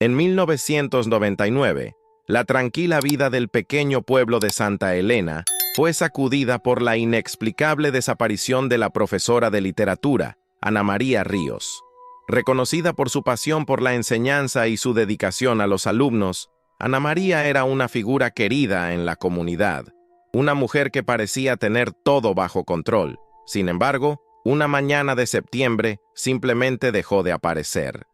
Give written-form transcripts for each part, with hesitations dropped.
En 1999, la tranquila vida del pequeño pueblo de Santa Elena fue sacudida por la inexplicable desaparición de la profesora de literatura, Ana María Ríos. Reconocida por su pasión por la enseñanza y su dedicación a los alumnos, Ana María era una figura querida en la comunidad, una mujer que parecía tener todo bajo control. Sin embargo, una mañana de septiembre simplemente dejó de aparecer.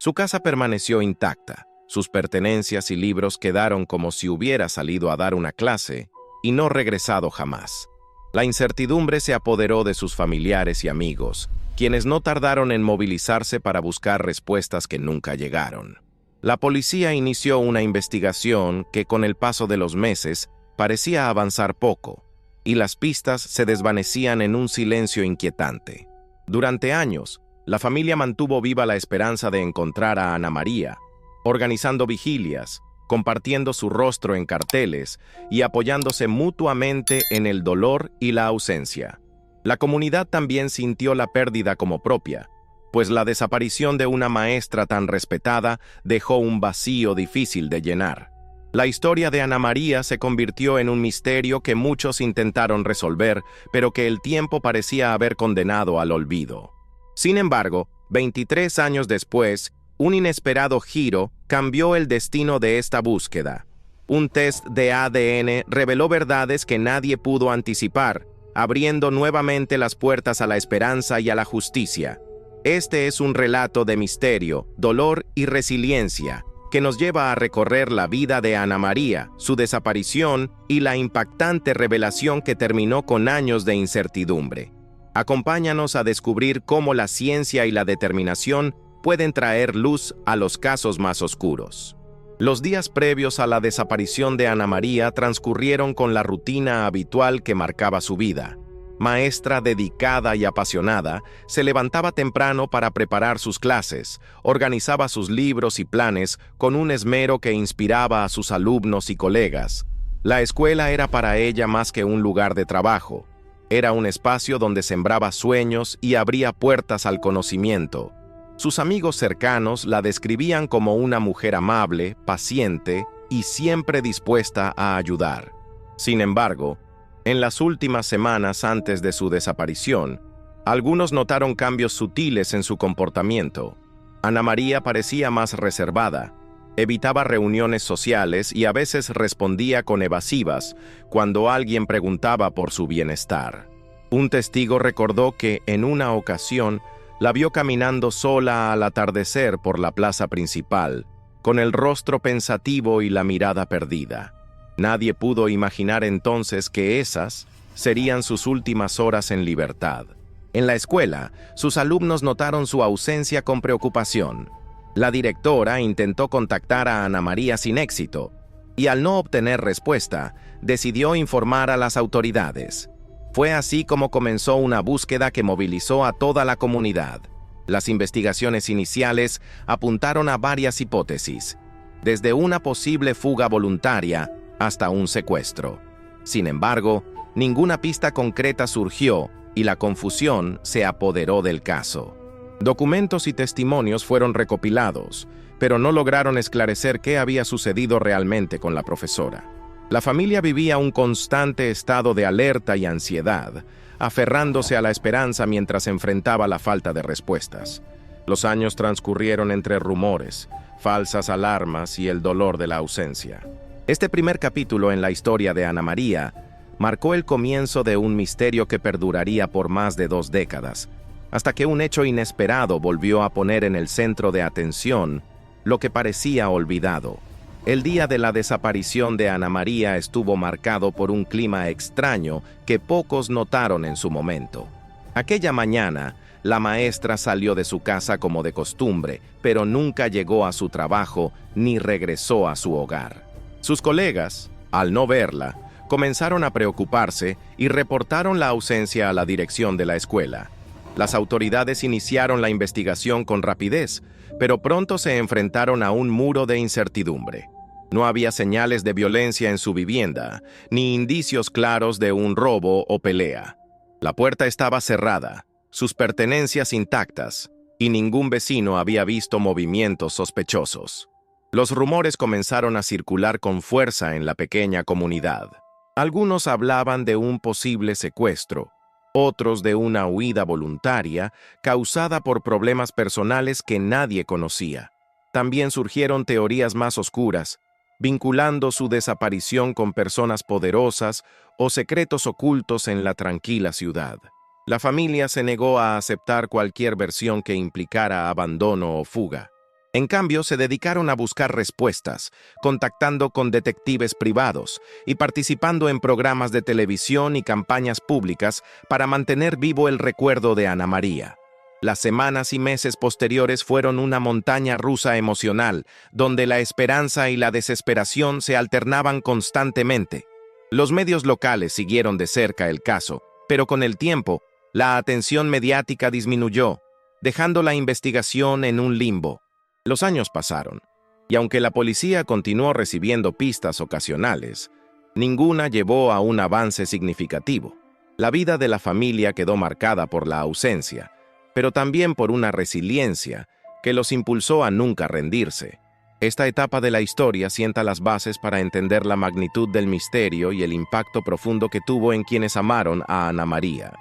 Su casa permaneció intacta, sus pertenencias y libros quedaron como si hubiera salido a dar una clase y no regresado jamás. La incertidumbre se apoderó de sus familiares y amigos, quienes no tardaron en movilizarse para buscar respuestas que nunca llegaron. La policía inició una investigación que, con el paso de los meses, parecía avanzar poco, y las pistas se desvanecían en un silencio inquietante. Durante años, la familia mantuvo viva la esperanza de encontrar a Ana María, organizando vigilias, compartiendo su rostro en carteles y apoyándose mutuamente en el dolor y la ausencia. La comunidad también sintió la pérdida como propia, pues la desaparición de una maestra tan respetada dejó un vacío difícil de llenar. La historia de Ana María se convirtió en un misterio que muchos intentaron resolver, pero que el tiempo parecía haber condenado al olvido. Sin embargo, 23 años después, un inesperado giro cambió el destino de esta búsqueda. Un test de ADN reveló verdades que nadie pudo anticipar, abriendo nuevamente las puertas a la esperanza y a la justicia. Este es un relato de misterio, dolor y resiliencia, que nos lleva a recorrer la vida de Ana María, su desaparición y la impactante revelación que terminó con años de incertidumbre. Acompáñanos a descubrir cómo la ciencia y la determinación pueden traer luz a los casos más oscuros. Los días previos a la desaparición de Ana María transcurrieron con la rutina habitual que marcaba su vida. Maestra dedicada y apasionada, se levantaba temprano para preparar sus clases, organizaba sus libros y planes con un esmero que inspiraba a sus alumnos y colegas. La escuela era para ella más que un lugar de trabajo. Era un espacio donde sembraba sueños y abría puertas al conocimiento. Sus amigos cercanos la describían como una mujer amable, paciente y siempre dispuesta a ayudar. Sin embargo, en las últimas semanas antes de su desaparición, algunos notaron cambios sutiles en su comportamiento. Ana María parecía más reservada, evitaba reuniones sociales y a veces respondía con evasivas cuando alguien preguntaba por su bienestar. Un testigo recordó que, en una ocasión, la vio caminando sola al atardecer por la plaza principal, con el rostro pensativo y la mirada perdida. Nadie pudo imaginar entonces que esas serían sus últimas horas en libertad. En la escuela, sus alumnos notaron su ausencia con preocupación. La directora intentó contactar a Ana María sin éxito, y al no obtener respuesta, decidió informar a las autoridades. Fue así como comenzó una búsqueda que movilizó a toda la comunidad. Las investigaciones iniciales apuntaron a varias hipótesis, desde una posible fuga voluntaria hasta un secuestro. Sin embargo, ninguna pista concreta surgió y la confusión se apoderó del caso. Documentos y testimonios fueron recopilados, pero no lograron esclarecer qué había sucedido realmente con la profesora. La familia vivía un constante estado de alerta y ansiedad, aferrándose a la esperanza mientras enfrentaba la falta de respuestas. Los años transcurrieron entre rumores, falsas alarmas y el dolor de la ausencia. Este primer capítulo en la historia de Ana María marcó el comienzo de un misterio que perduraría por más de 2 décadas, hasta que un hecho inesperado volvió a poner en el centro de atención lo que parecía olvidado. El día de la desaparición de Ana María estuvo marcado por un clima extraño que pocos notaron en su momento. Aquella mañana, la maestra salió de su casa como de costumbre, pero nunca llegó a su trabajo ni regresó a su hogar. Sus colegas, al no verla, comenzaron a preocuparse y reportaron la ausencia a la dirección de la escuela. Las autoridades iniciaron la investigación con rapidez, pero pronto se enfrentaron a un muro de incertidumbre. No había señales de violencia en su vivienda, ni indicios claros de un robo o pelea. La puerta estaba cerrada, sus pertenencias intactas, y ningún vecino había visto movimientos sospechosos. Los rumores comenzaron a circular con fuerza en la pequeña comunidad. Algunos hablaban de un posible secuestro, otros de una huida voluntaria causada por problemas personales que nadie conocía. También surgieron teorías más oscuras, vinculando su desaparición con personas poderosas o secretos ocultos en la tranquila ciudad. La familia se negó a aceptar cualquier versión que implicara abandono o fuga. En cambio, se dedicaron a buscar respuestas, contactando con detectives privados y participando en programas de televisión y campañas públicas para mantener vivo el recuerdo de Ana María. Las semanas y meses posteriores fueron una montaña rusa emocional, donde la esperanza y la desesperación se alternaban constantemente. Los medios locales siguieron de cerca el caso, pero con el tiempo, la atención mediática disminuyó, dejando la investigación en un limbo. Los años pasaron, y aunque la policía continuó recibiendo pistas ocasionales, ninguna llevó a un avance significativo. La vida de la familia quedó marcada por la ausencia, pero también por una resiliencia que los impulsó a nunca rendirse. Esta etapa de la historia sienta las bases para entender la magnitud del misterio y el impacto profundo que tuvo en quienes amaron a Ana María.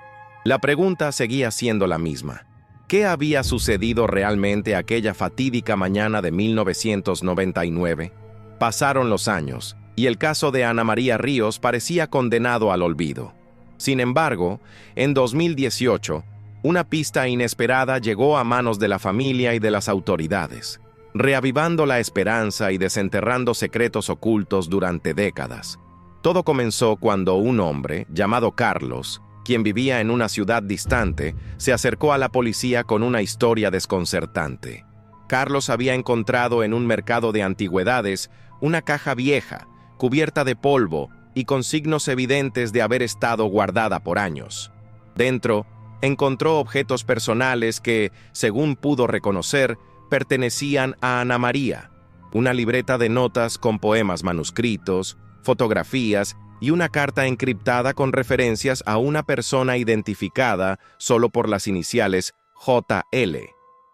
La pregunta seguía siendo la misma. ¿Qué había sucedido realmente aquella fatídica mañana de 1999? Pasaron los años, y el caso de Ana María Ríos parecía condenado al olvido. Sin embargo, en 2018, una pista inesperada llegó a manos de la familia y de las autoridades, reavivando la esperanza y desenterrando secretos ocultos durante décadas. Todo comenzó cuando un hombre, llamado Carlos, quien vivía en una ciudad distante, se acercó a la policía con una historia desconcertante. Carlos había encontrado en un mercado de antigüedades una caja vieja, cubierta de polvo y con signos evidentes de haber estado guardada por años. Dentro, encontró objetos personales que, según pudo reconocer, pertenecían a Ana María: una libreta de notas con poemas manuscritos, fotografías y una carta encriptada con referencias a una persona identificada solo por las iniciales JL.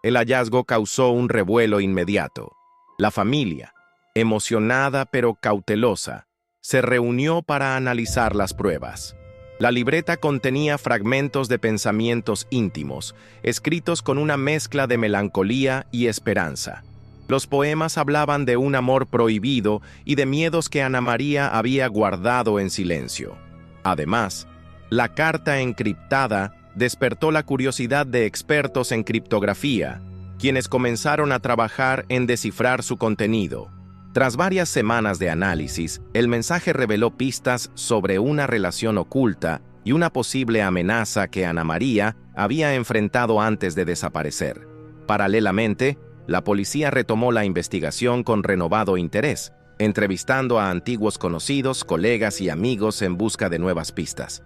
El hallazgo causó un revuelo inmediato. La familia, emocionada pero cautelosa, se reunió para analizar las pruebas. La libreta contenía fragmentos de pensamientos íntimos, escritos con una mezcla de melancolía y esperanza. Los poemas hablaban de un amor prohibido y de miedos que Ana María había guardado en silencio. Además, la carta encriptada despertó la curiosidad de expertos en criptografía, quienes comenzaron a trabajar en descifrar su contenido. Tras varias semanas de análisis, el mensaje reveló pistas sobre una relación oculta y una posible amenaza que Ana María había enfrentado antes de desaparecer. Paralelamente, la policía retomó la investigación con renovado interés, entrevistando a antiguos conocidos, colegas y amigos en busca de nuevas pistas.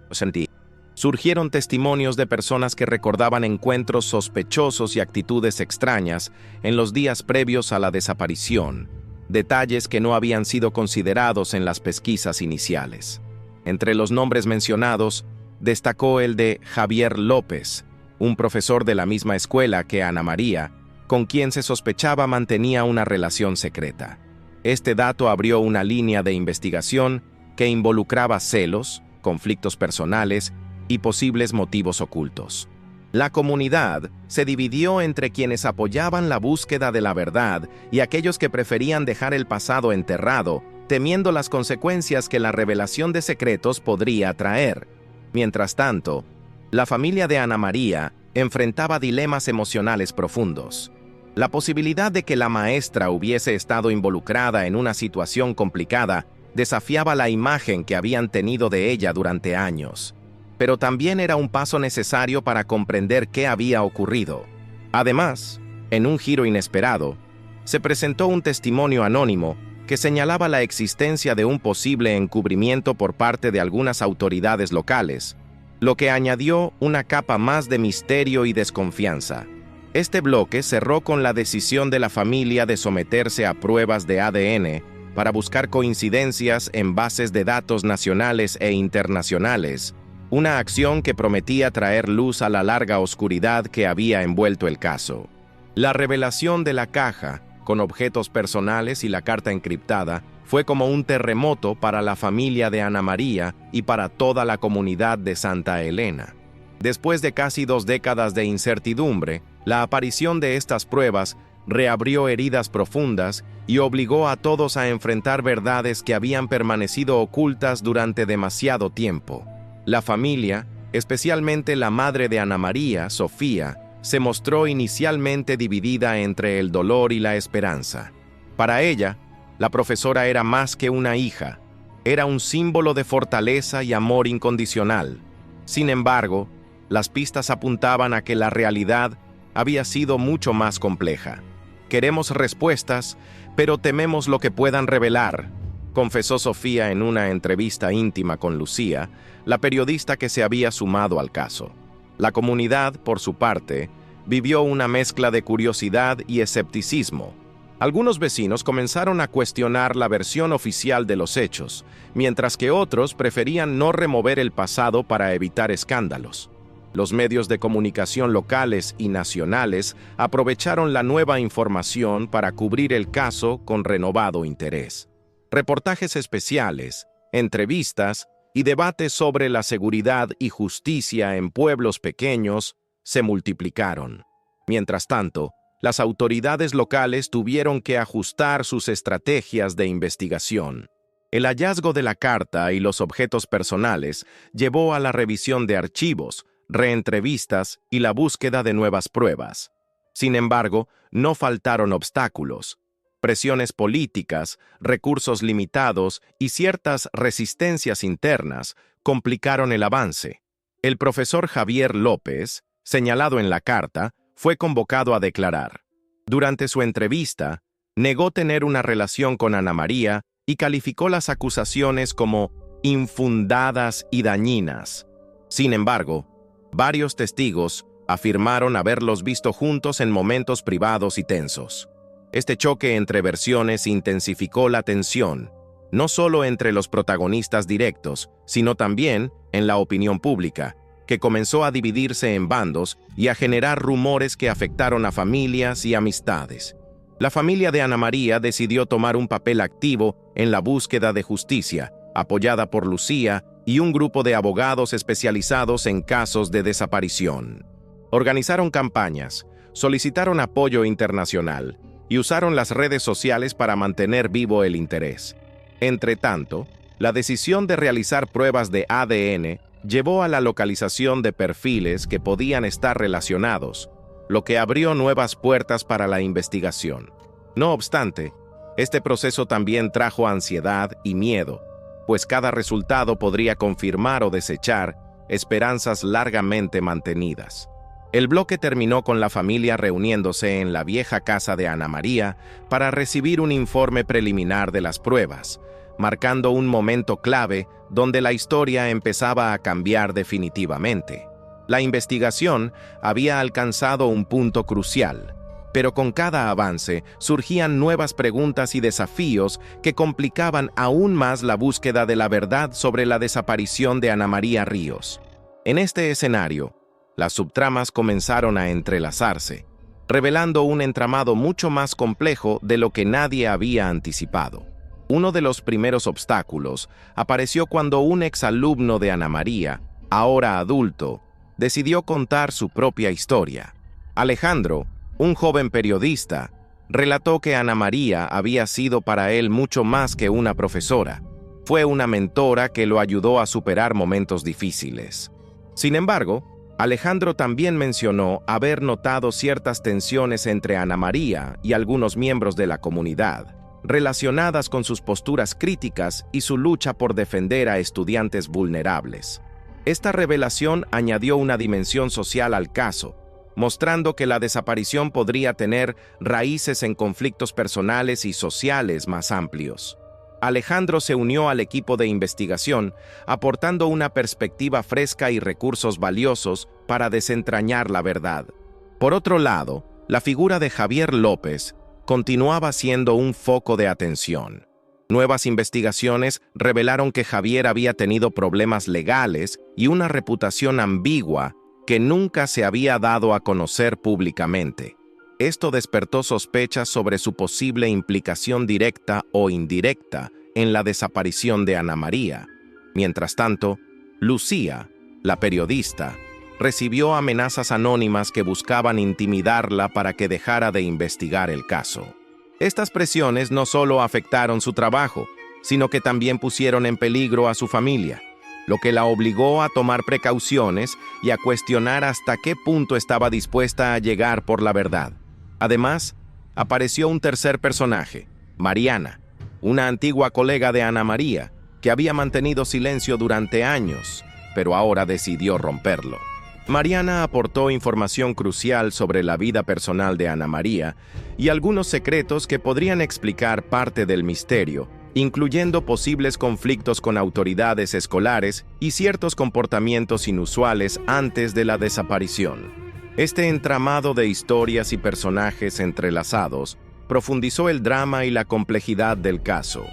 Surgieron testimonios de personas que recordaban encuentros sospechosos y actitudes extrañas en los días previos a la desaparición, detalles que no habían sido considerados en las pesquisas iniciales. Entre los nombres mencionados, destacó el de Javier López, un profesor de la misma escuela que Ana María, con quien se sospechaba mantenía una relación secreta. Este dato abrió una línea de investigación que involucraba celos, conflictos personales y posibles motivos ocultos. La comunidad se dividió entre quienes apoyaban la búsqueda de la verdad y aquellos que preferían dejar el pasado enterrado, temiendo las consecuencias que la revelación de secretos podría traer. Mientras tanto, la familia de Ana María enfrentaba dilemas emocionales profundos. La posibilidad de que la maestra hubiese estado involucrada en una situación complicada desafiaba la imagen que habían tenido de ella durante años, pero también era un paso necesario para comprender qué había ocurrido. Además, en un giro inesperado, se presentó un testimonio anónimo que señalaba la existencia de un posible encubrimiento por parte de algunas autoridades locales, lo que añadió una capa más de misterio y desconfianza. Este bloque cerró con la decisión de la familia de someterse a pruebas de ADN para buscar coincidencias en bases de datos nacionales e internacionales, una acción que prometía traer luz a la larga oscuridad que había envuelto el caso. La revelación de la caja con objetos personales y la carta encriptada, fue como un terremoto para la familia de Ana María y para toda la comunidad de Santa Elena. Después de casi 2 décadas de incertidumbre, la aparición de estas pruebas reabrió heridas profundas y obligó a todos a enfrentar verdades que habían permanecido ocultas durante demasiado tiempo. La familia, especialmente la madre de Ana María, Sofía, se mostró inicialmente dividida entre el dolor y la esperanza. Para ella, la profesora era más que una hija, era un símbolo de fortaleza y amor incondicional. Sin embargo, las pistas apuntaban a que la realidad había sido mucho más compleja. Queremos respuestas, pero tememos lo que puedan revelar, confesó Sofía en una entrevista íntima con Lucía, la periodista que se había sumado al caso. La comunidad, por su parte, vivió una mezcla de curiosidad y escepticismo. Algunos vecinos comenzaron a cuestionar la versión oficial de los hechos, mientras que otros preferían no remover el pasado para evitar escándalos. Los medios de comunicación locales y nacionales aprovecharon la nueva información para cubrir el caso con renovado interés. Reportajes especiales, entrevistas y debates sobre la seguridad y justicia en pueblos pequeños se multiplicaron. Mientras tanto, las autoridades locales tuvieron que ajustar sus estrategias de investigación. El hallazgo de la carta y los objetos personales llevó a la revisión de archivos, reentrevistas y la búsqueda de nuevas pruebas. Sin embargo, no faltaron obstáculos. Presiones políticas, recursos limitados y ciertas resistencias internas complicaron el avance. El profesor Javier López, señalado en la carta, fue convocado a declarar. Durante su entrevista, negó tener una relación con Ana María y calificó las acusaciones como infundadas y dañinas. Sin embargo, varios testigos afirmaron haberlos visto juntos en momentos privados y tensos. Este choque entre versiones intensificó la tensión, no solo entre los protagonistas directos, sino también en la opinión pública, que comenzó a dividirse en bandos y a generar rumores que afectaron a familias y amistades. La familia de Ana María decidió tomar un papel activo en la búsqueda de justicia, apoyada por Lucía y un grupo de abogados especializados en casos de desaparición. Organizaron campañas, solicitaron apoyo internacional y usaron las redes sociales para mantener vivo el interés. Entretanto, la decisión de realizar pruebas de ADN llevó a la localización de perfiles que podían estar relacionados, lo que abrió nuevas puertas para la investigación. No obstante, este proceso también trajo ansiedad y miedo, pues cada resultado podría confirmar o desechar esperanzas largamente mantenidas. El bloque terminó con la familia reuniéndose en la vieja casa de Ana María para recibir un informe preliminar de las pruebas, marcando un momento clave donde la historia empezaba a cambiar definitivamente. La investigación había alcanzado un punto crucial, pero con cada avance surgían nuevas preguntas y desafíos que complicaban aún más la búsqueda de la verdad sobre la desaparición de Ana María Ríos. En este escenario, las subtramas comenzaron a entrelazarse, revelando un entramado mucho más complejo de lo que nadie había anticipado. Uno de los primeros obstáculos apareció cuando un exalumno de Ana María, ahora adulto, decidió contar su propia historia. Alejandro, un joven periodista, relató que Ana María había sido para él mucho más que una profesora. Fue una mentora que lo ayudó a superar momentos difíciles. Sin embargo, Alejandro también mencionó haber notado ciertas tensiones entre Ana María y algunos miembros de la comunidad, relacionadas con sus posturas críticas y su lucha por defender a estudiantes vulnerables. Esta revelación añadió una dimensión social al caso, mostrando que la desaparición podría tener raíces en conflictos personales y sociales más amplios. Alejandro se unió al equipo de investigación, aportando una perspectiva fresca y recursos valiosos para desentrañar la verdad. Por otro lado, la figura de Javier López continuaba siendo un foco de atención. Nuevas investigaciones revelaron que Javier había tenido problemas legales y una reputación ambigua que nunca se había dado a conocer públicamente. Esto despertó sospechas sobre su posible implicación directa o indirecta en la desaparición de Ana María. Mientras tanto, Lucía, la periodista, recibió amenazas anónimas que buscaban intimidarla para que dejara de investigar el caso. Estas presiones no solo afectaron su trabajo, sino que también pusieron en peligro a su familia, lo que la obligó a tomar precauciones y a cuestionar hasta qué punto estaba dispuesta a llegar por la verdad. Además, apareció un tercer personaje, Mariana, una antigua colega de Ana María, que había mantenido silencio durante años, pero ahora decidió romperlo. Mariana aportó información crucial sobre la vida personal de Ana María y algunos secretos que podrían explicar parte del misterio, incluyendo posibles conflictos con autoridades escolares y ciertos comportamientos inusuales antes de la desaparición. Este entramado de historias y personajes entrelazados profundizó el drama y la complejidad del caso.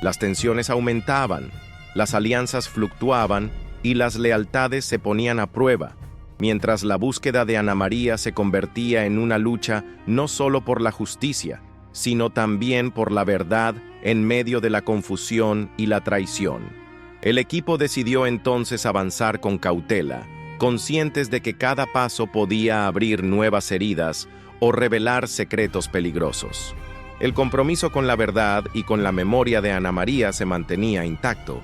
Las tensiones aumentaban, las alianzas fluctuaban y las lealtades se ponían a prueba, mientras la búsqueda de Ana María se convertía en una lucha no solo por la justicia, sino también por la verdad en medio de la confusión y la traición. El equipo decidió entonces avanzar con cautela, conscientes de que cada paso podía abrir nuevas heridas o revelar secretos peligrosos. El compromiso con la verdad y con la memoria de Ana María se mantenía intacto,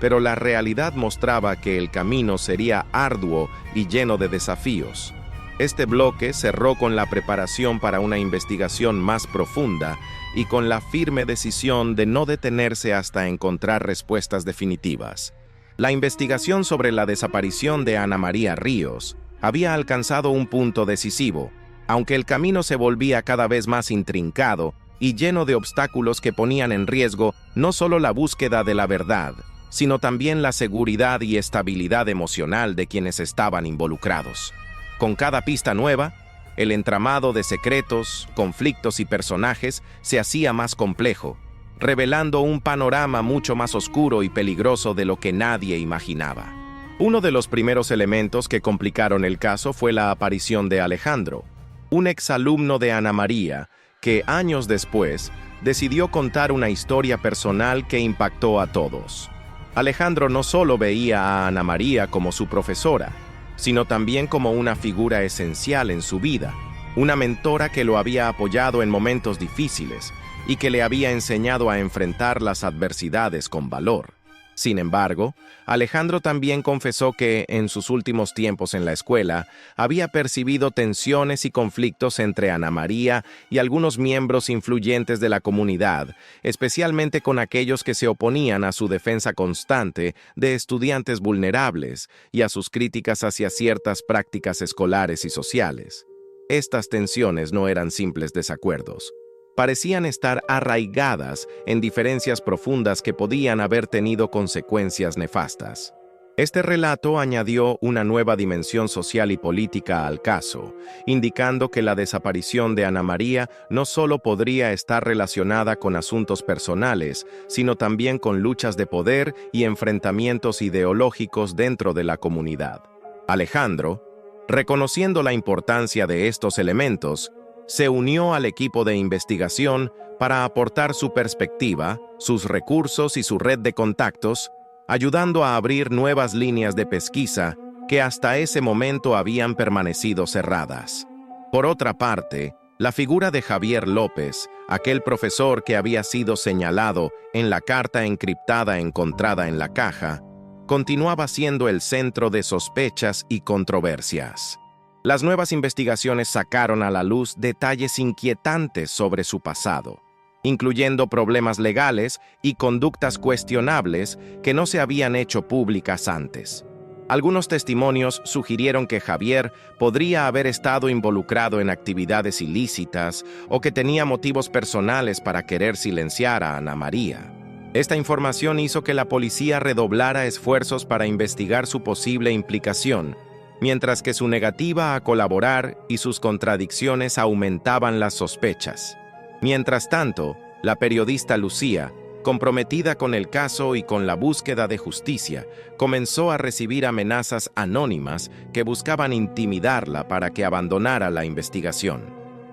pero la realidad mostraba que el camino sería arduo y lleno de desafíos. Este bloque cerró con la preparación para una investigación más profunda y con la firme decisión de no detenerse hasta encontrar respuestas definitivas. La investigación sobre la desaparición de Ana María Ríos había alcanzado un punto decisivo, aunque el camino se volvía cada vez más intrincado y lleno de obstáculos que ponían en riesgo no solo la búsqueda de la verdad, sino también la seguridad y estabilidad emocional de quienes estaban involucrados. Con cada pista nueva, el entramado de secretos, conflictos y personajes se hacía más complejo, revelando un panorama mucho más oscuro y peligroso de lo que nadie imaginaba. Uno de los primeros elementos que complicaron el caso fue la aparición de Alejandro, un exalumno de Ana María, que años después decidió contar una historia personal que impactó a todos. Alejandro no solo veía a Ana María como su profesora, sino también como una figura esencial en su vida, una mentora que lo había apoyado en momentos difíciles y que le había enseñado a enfrentar las adversidades con valor. Sin embargo, Alejandro también confesó que, en sus últimos tiempos en la escuela, había percibido tensiones y conflictos entre Ana María y algunos miembros influyentes de la comunidad, especialmente con aquellos que se oponían a su defensa constante de estudiantes vulnerables y a sus críticas hacia ciertas prácticas escolares y sociales. Estas tensiones no eran simples desacuerdos. Parecían estar arraigadas en diferencias profundas que podían haber tenido consecuencias nefastas. Este relato añadió una nueva dimensión social y política al caso, indicando que la desaparición de Ana María no solo podría estar relacionada con asuntos personales, sino también con luchas de poder y enfrentamientos ideológicos dentro de la comunidad. Alejandro, reconociendo la importancia de estos elementos, se unió al equipo de investigación para aportar su perspectiva, sus recursos y su red de contactos, ayudando a abrir nuevas líneas de pesquisa que hasta ese momento habían permanecido cerradas. Por otra parte, la figura de Javier López, aquel profesor que había sido señalado en la carta encriptada encontrada en la caja, continuaba siendo el centro de sospechas y controversias. Las nuevas investigaciones sacaron a la luz detalles inquietantes sobre su pasado, incluyendo problemas legales y conductas cuestionables que no se habían hecho públicas antes. Algunos testimonios sugirieron que Javier podría haber estado involucrado en actividades ilícitas o que tenía motivos personales para querer silenciar a Ana María. Esta información hizo que la policía redoblara esfuerzos para investigar su posible implicación, mientras que su negativa a colaborar y sus contradicciones aumentaban las sospechas. Mientras tanto, la periodista Lucía, comprometida con el caso y con la búsqueda de justicia, comenzó a recibir amenazas anónimas que buscaban intimidarla para que abandonara la investigación.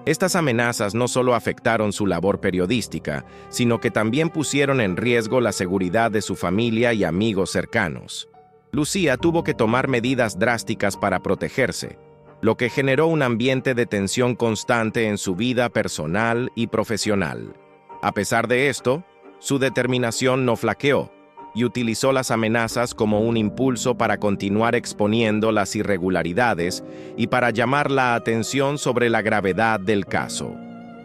Estas amenazas no solo afectaron su labor periodística, sino que también pusieron en riesgo la seguridad de su familia y amigos cercanos. Lucía tuvo que tomar medidas drásticas para protegerse, lo que generó un ambiente de tensión constante en su vida personal y profesional. A pesar de esto, su determinación no flaqueó y utilizó las amenazas como un impulso para continuar exponiendo las irregularidades y para llamar la atención sobre la gravedad del caso.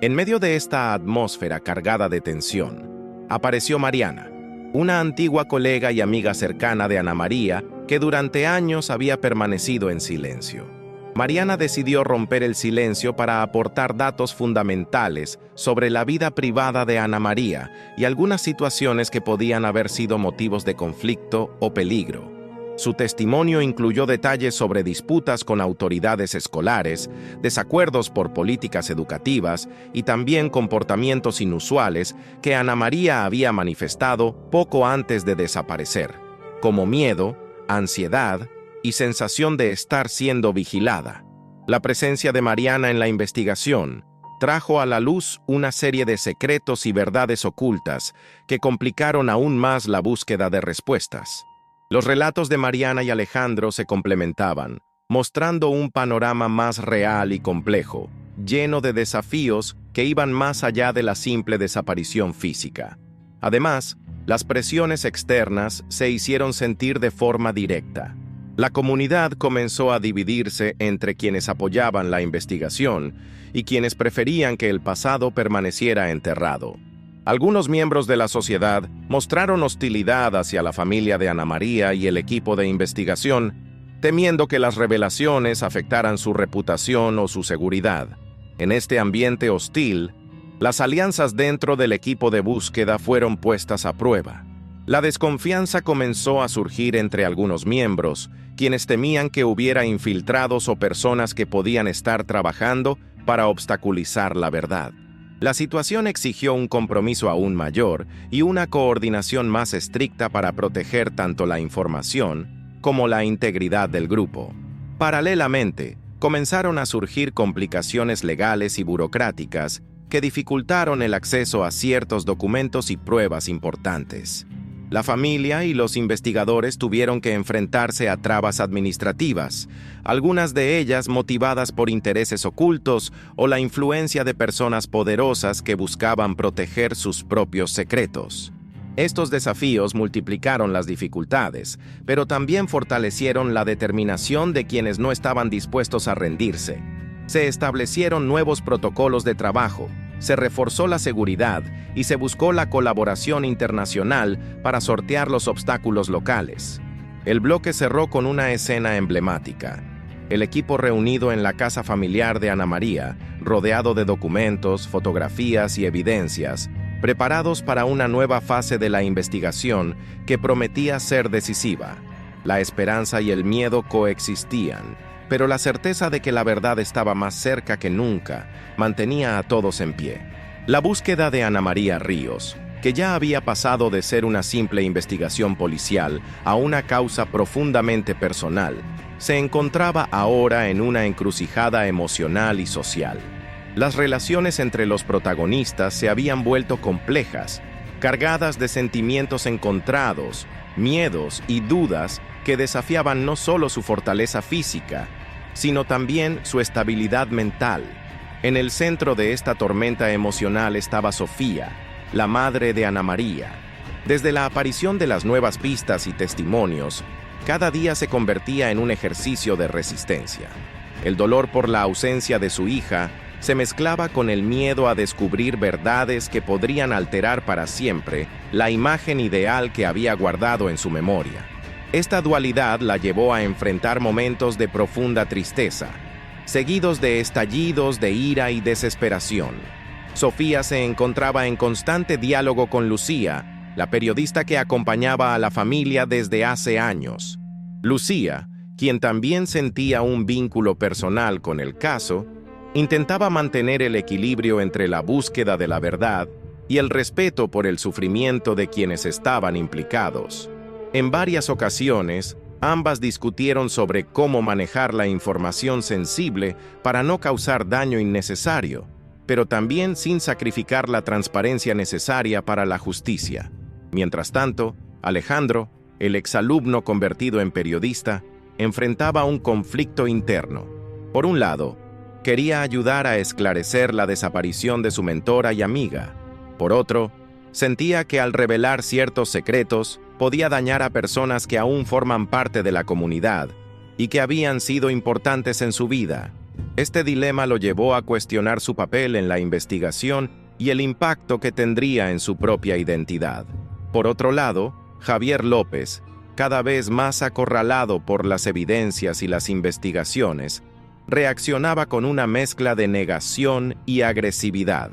En medio de esta atmósfera cargada de tensión, apareció Mariana, una antigua colega y amiga cercana de Ana María que durante años había permanecido en silencio. Mariana decidió romper el silencio para aportar datos fundamentales sobre la vida privada de Ana María y algunas situaciones que podían haber sido motivos de conflicto o peligro. Su testimonio incluyó detalles sobre disputas con autoridades escolares, desacuerdos por políticas educativas y también comportamientos inusuales que Ana María había manifestado poco antes de desaparecer, como miedo, ansiedad y sensación de estar siendo vigilada. La presencia de Mariana en la investigación trajo a la luz una serie de secretos y verdades ocultas que complicaron aún más la búsqueda de respuestas. Los relatos de Mariana y Alejandro se complementaban, mostrando un panorama más real y complejo, lleno de desafíos que iban más allá de la simple desaparición física. Además, las presiones externas se hicieron sentir de forma directa. La comunidad comenzó a dividirse entre quienes apoyaban la investigación y quienes preferían que el pasado permaneciera enterrado. Algunos miembros de la sociedad mostraron hostilidad hacia la familia de Ana María y el equipo de investigación, temiendo que las revelaciones afectaran su reputación o su seguridad. En este ambiente hostil, las alianzas dentro del equipo de búsqueda fueron puestas a prueba. La desconfianza comenzó a surgir entre algunos miembros, quienes temían que hubiera infiltrados o personas que podían estar trabajando para obstaculizar la verdad. La situación exigió un compromiso aún mayor y una coordinación más estricta para proteger tanto la información como la integridad del grupo. Paralelamente, comenzaron a surgir complicaciones legales y burocráticas que dificultaron el acceso a ciertos documentos y pruebas importantes. La familia y los investigadores tuvieron que enfrentarse a trabas administrativas, algunas de ellas motivadas por intereses ocultos o la influencia de personas poderosas que buscaban proteger sus propios secretos. Estos desafíos multiplicaron las dificultades, pero también fortalecieron la determinación de quienes no estaban dispuestos a rendirse. Se establecieron nuevos protocolos de trabajo, se reforzó la seguridad y se buscó la colaboración internacional para sortear los obstáculos locales. El bloque cerró con una escena emblemática. El equipo reunido en la casa familiar de Ana María, rodeado de documentos, fotografías y evidencias, preparados para una nueva fase de la investigación que prometía ser decisiva. La esperanza y el miedo coexistían, pero la certeza de que la verdad estaba más cerca que nunca mantenía a todos en pie. La búsqueda de Ana María Ríos, que ya había pasado de ser una simple investigación policial a una causa profundamente personal, se encontraba ahora en una encrucijada emocional y social. Las relaciones entre los protagonistas se habían vuelto complejas, cargadas de sentimientos encontrados, miedos y dudas que desafiaban no solo su fortaleza física, sino también su estabilidad mental. En el centro de esta tormenta emocional estaba Sofía, la madre de Ana María. Desde la aparición de las nuevas pistas y testimonios, cada día se convertía en un ejercicio de resistencia. El dolor por la ausencia de su hija se mezclaba con el miedo a descubrir verdades que podrían alterar para siempre la imagen ideal que había guardado en su memoria. Esta dualidad la llevó a enfrentar momentos de profunda tristeza, seguidos de estallidos de ira y desesperación. Sofía se encontraba en constante diálogo con Lucía, la periodista que acompañaba a la familia desde hace años. Lucía, quien también sentía un vínculo personal con el caso, intentaba mantener el equilibrio entre la búsqueda de la verdad y el respeto por el sufrimiento de quienes estaban implicados. En varias ocasiones, Ambas discutieron sobre cómo manejar la información sensible para no causar daño innecesario, pero también sin sacrificar la transparencia necesaria para la justicia. Mientras tanto, Alejandro, el exalumno convertido en periodista, enfrentaba un conflicto interno. Por un lado, quería ayudar a esclarecer la desaparición de su mentora y amiga. Por otro, sentía que al revelar ciertos secretos, podía dañar a personas que aún forman parte de la comunidad y que habían sido importantes en su vida. Este dilema lo llevó a cuestionar su papel en la investigación y el impacto que tendría en su propia identidad. Por otro lado, Javier López, cada vez más acorralado por las evidencias y las investigaciones, reaccionaba con una mezcla de negación y agresividad.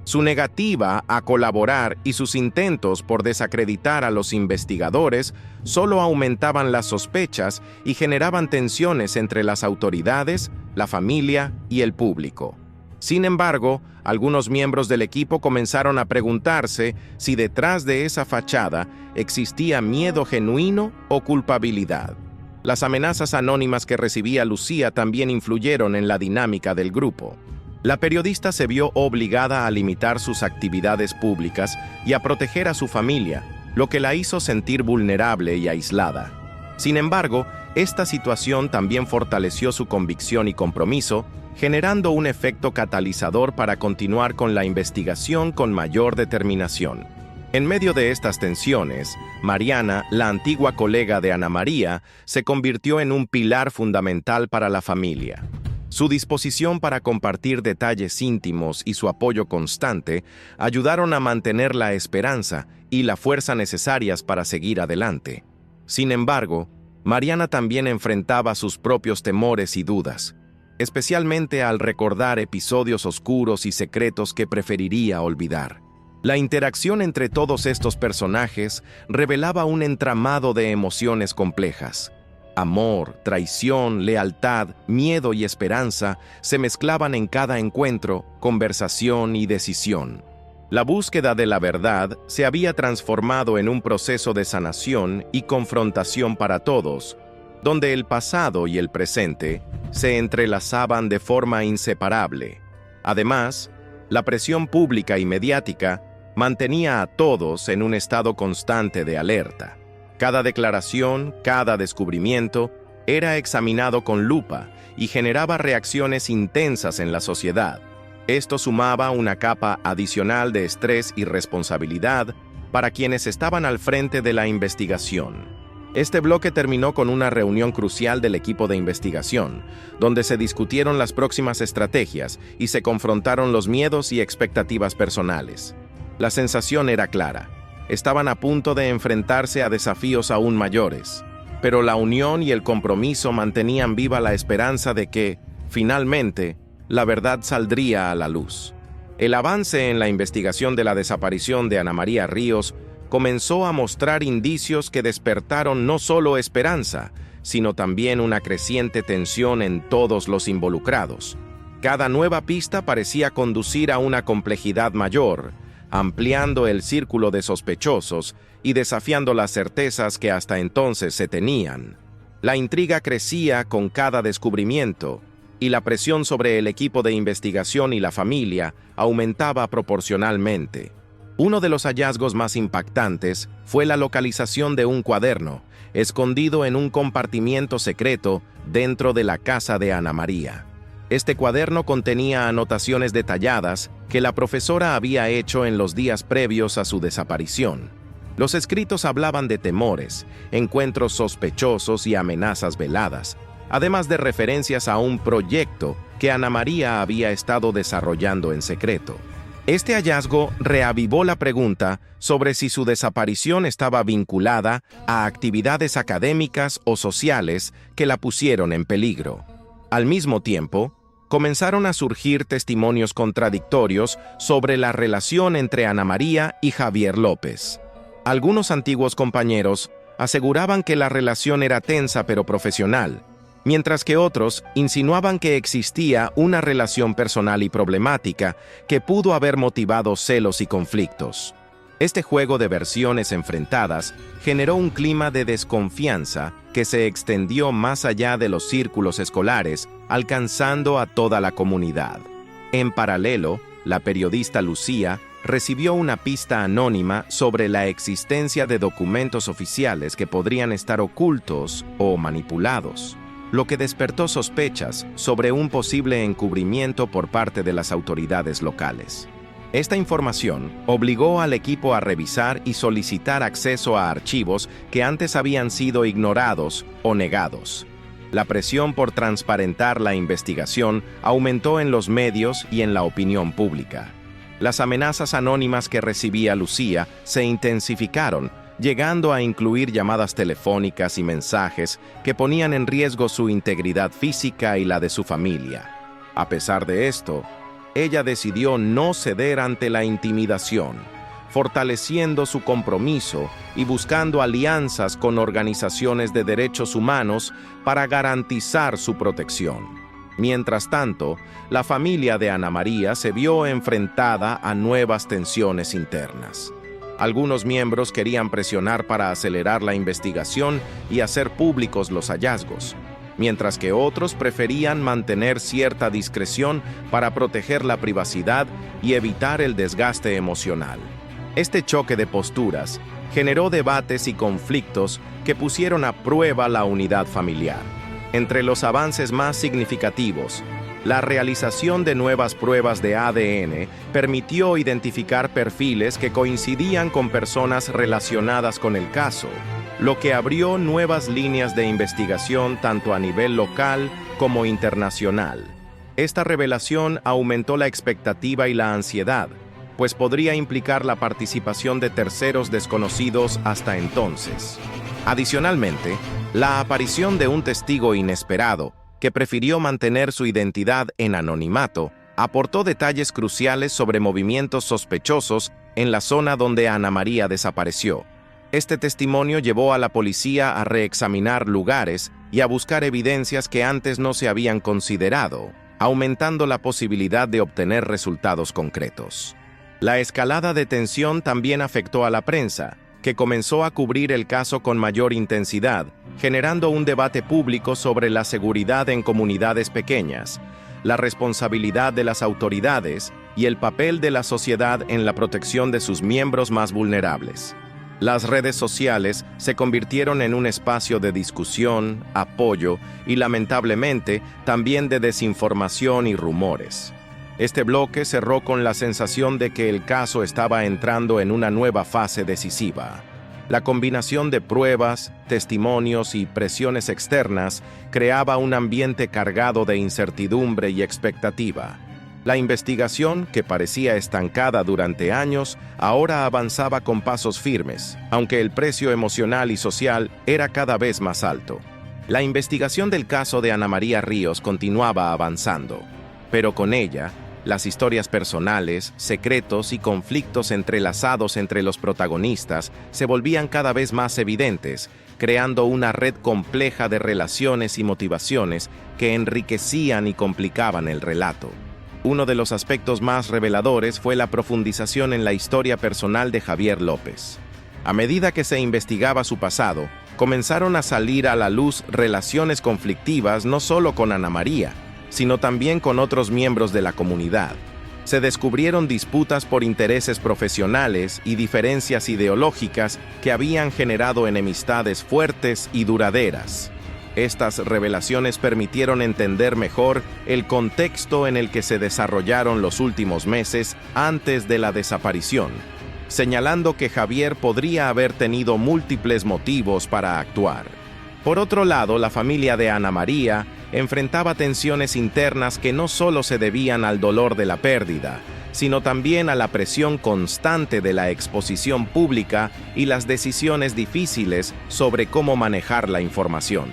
Su negativa a colaborar y sus intentos por desacreditar a los investigadores solo aumentaban las sospechas y generaban tensiones entre las autoridades, la familia y el público. Sin embargo, algunos miembros del equipo comenzaron a preguntarse si detrás de esa fachada existía miedo genuino o culpabilidad. Las amenazas anónimas que recibía Lucía también influyeron en la dinámica del grupo. La periodista se vio obligada a limitar sus actividades públicas y a proteger a su familia, lo que la hizo sentir vulnerable y aislada. Sin embargo, esta situación también fortaleció su convicción y compromiso, generando un efecto catalizador para continuar con la investigación con mayor determinación. En medio de estas tensiones, Mariana, la antigua colega de Ana María, se convirtió en un pilar fundamental para la familia. Su disposición para compartir detalles íntimos y su apoyo constante ayudaron a mantener la esperanza y la fuerza necesarias para seguir adelante. Sin embargo, Mariana también enfrentaba sus propios temores y dudas, especialmente al recordar episodios oscuros y secretos que preferiría olvidar. La interacción entre todos estos personajes revelaba un entramado de emociones complejas. Amor, traición, lealtad, miedo y esperanza se mezclaban en cada encuentro, conversación y decisión. La búsqueda de la verdad se había transformado en un proceso de sanación y confrontación para todos, donde el pasado y el presente se entrelazaban de forma inseparable. Además, la presión pública y mediática mantenía a todos en un estado constante de alerta. Cada declaración, cada descubrimiento, era examinado con lupa y generaba reacciones intensas en la sociedad. Esto sumaba una capa adicional de estrés y responsabilidad para quienes estaban al frente de la investigación. Este bloque terminó con una reunión crucial del equipo de investigación, donde se discutieron las próximas estrategias y se confrontaron los miedos y expectativas personales. La sensación era clara. Estaban a punto de enfrentarse a desafíos aún mayores, pero la unión y el compromiso mantenían viva la esperanza de que, finalmente, la verdad saldría a la luz. El avance en la investigación de la desaparición de Ana María Ríos comenzó a mostrar indicios que despertaron no solo esperanza, sino también una creciente tensión en todos los involucrados. Cada nueva pista parecía conducir a una complejidad mayor, ampliando el círculo de sospechosos y desafiando las certezas que hasta entonces se tenían. La intriga crecía con cada descubrimiento, y la presión sobre el equipo de investigación y la familia aumentaba proporcionalmente. Uno de los hallazgos más impactantes fue la localización de un cuaderno, escondido en un compartimiento secreto dentro de la casa de Ana María. Este cuaderno contenía anotaciones detalladas que la profesora había hecho en los días previos a su desaparición. Los escritos hablaban de temores, encuentros sospechosos y amenazas veladas, además de referencias a un proyecto que Ana María había estado desarrollando en secreto. Este hallazgo reavivó la pregunta sobre si su desaparición estaba vinculada a actividades académicas o sociales que la pusieron en peligro. Al mismo tiempo, comenzaron a surgir testimonios contradictorios sobre la relación entre Ana María y Javier López. Algunos antiguos compañeros aseguraban que la relación era tensa pero profesional, mientras que otros insinuaban que existía una relación personal y problemática que pudo haber motivado celos y conflictos. Este juego de versiones enfrentadas generó un clima de desconfianza que se extendió más allá de los círculos escolares, alcanzando a toda la comunidad. En paralelo, la periodista Lucía recibió una pista anónima sobre la existencia de documentos oficiales que podrían estar ocultos o manipulados, lo que despertó sospechas sobre un posible encubrimiento por parte de las autoridades locales. Esta información obligó al equipo a revisar y solicitar acceso a archivos que antes habían sido ignorados o negados. La presión por transparentar la investigación aumentó en los medios y en la opinión pública. Las amenazas anónimas que recibía Lucía se intensificaron, llegando a incluir llamadas telefónicas y mensajes que ponían en riesgo su integridad física y la de su familia. A pesar de esto, ella decidió no ceder ante la intimidación, fortaleciendo su compromiso y buscando alianzas con organizaciones de derechos humanos para garantizar su protección. Mientras tanto, la familia de Ana María se vio enfrentada a nuevas tensiones internas. Algunos miembros querían presionar para acelerar la investigación y hacer públicos los hallazgos, mientras que otros preferían mantener cierta discreción para proteger la privacidad y evitar el desgaste emocional. Este choque de posturas generó debates y conflictos que pusieron a prueba la unidad familiar. Entre los avances más significativos, la realización de nuevas pruebas de ADN permitió identificar perfiles que coincidían con personas relacionadas con el caso, lo que abrió nuevas líneas de investigación tanto a nivel local como internacional. Esta revelación aumentó la expectativa y la ansiedad, pues podría implicar la participación de terceros desconocidos hasta entonces. Adicionalmente, la aparición de un testigo inesperado, que prefirió mantener su identidad en anonimato, aportó detalles cruciales sobre movimientos sospechosos en la zona donde Ana María desapareció. Este testimonio llevó a la policía a reexaminar lugares y a buscar evidencias que antes no se habían considerado, aumentando la posibilidad de obtener resultados concretos. La escalada de tensión también afectó a la prensa, que comenzó a cubrir el caso con mayor intensidad, generando un debate público sobre la seguridad en comunidades pequeñas, la responsabilidad de las autoridades y el papel de la sociedad en la protección de sus miembros más vulnerables. Las redes sociales se convirtieron en un espacio de discusión, apoyo y, lamentablemente, también de desinformación y rumores. Este bloque cerró con la sensación de que el caso estaba entrando en una nueva fase decisiva. La combinación de pruebas, testimonios y presiones externas creaba un ambiente cargado de incertidumbre y expectativa. La investigación, que parecía estancada durante años, ahora avanzaba con pasos firmes, aunque el precio emocional y social era cada vez más alto. La investigación del caso de Ana María Ríos continuaba avanzando, pero con ella, las historias personales, secretos y conflictos entrelazados entre los protagonistas se volvían cada vez más evidentes, creando una red compleja de relaciones y motivaciones que enriquecían y complicaban el relato. Uno de los aspectos más reveladores fue la profundización en la historia personal de Javier López. A medida que se investigaba su pasado, comenzaron a salir a la luz relaciones conflictivas no solo con Ana María, sino también con otros miembros de la comunidad. Se descubrieron disputas por intereses profesionales y diferencias ideológicas que habían generado enemistades fuertes y duraderas. Estas revelaciones permitieron entender mejor el contexto en el que se desarrollaron los últimos meses antes de la desaparición, señalando que Javier podría haber tenido múltiples motivos para actuar. Por otro lado, la familia de Ana María enfrentaba tensiones internas que no solo se debían al dolor de la pérdida, sino también a la presión constante de la exposición pública y las decisiones difíciles sobre cómo manejar la información.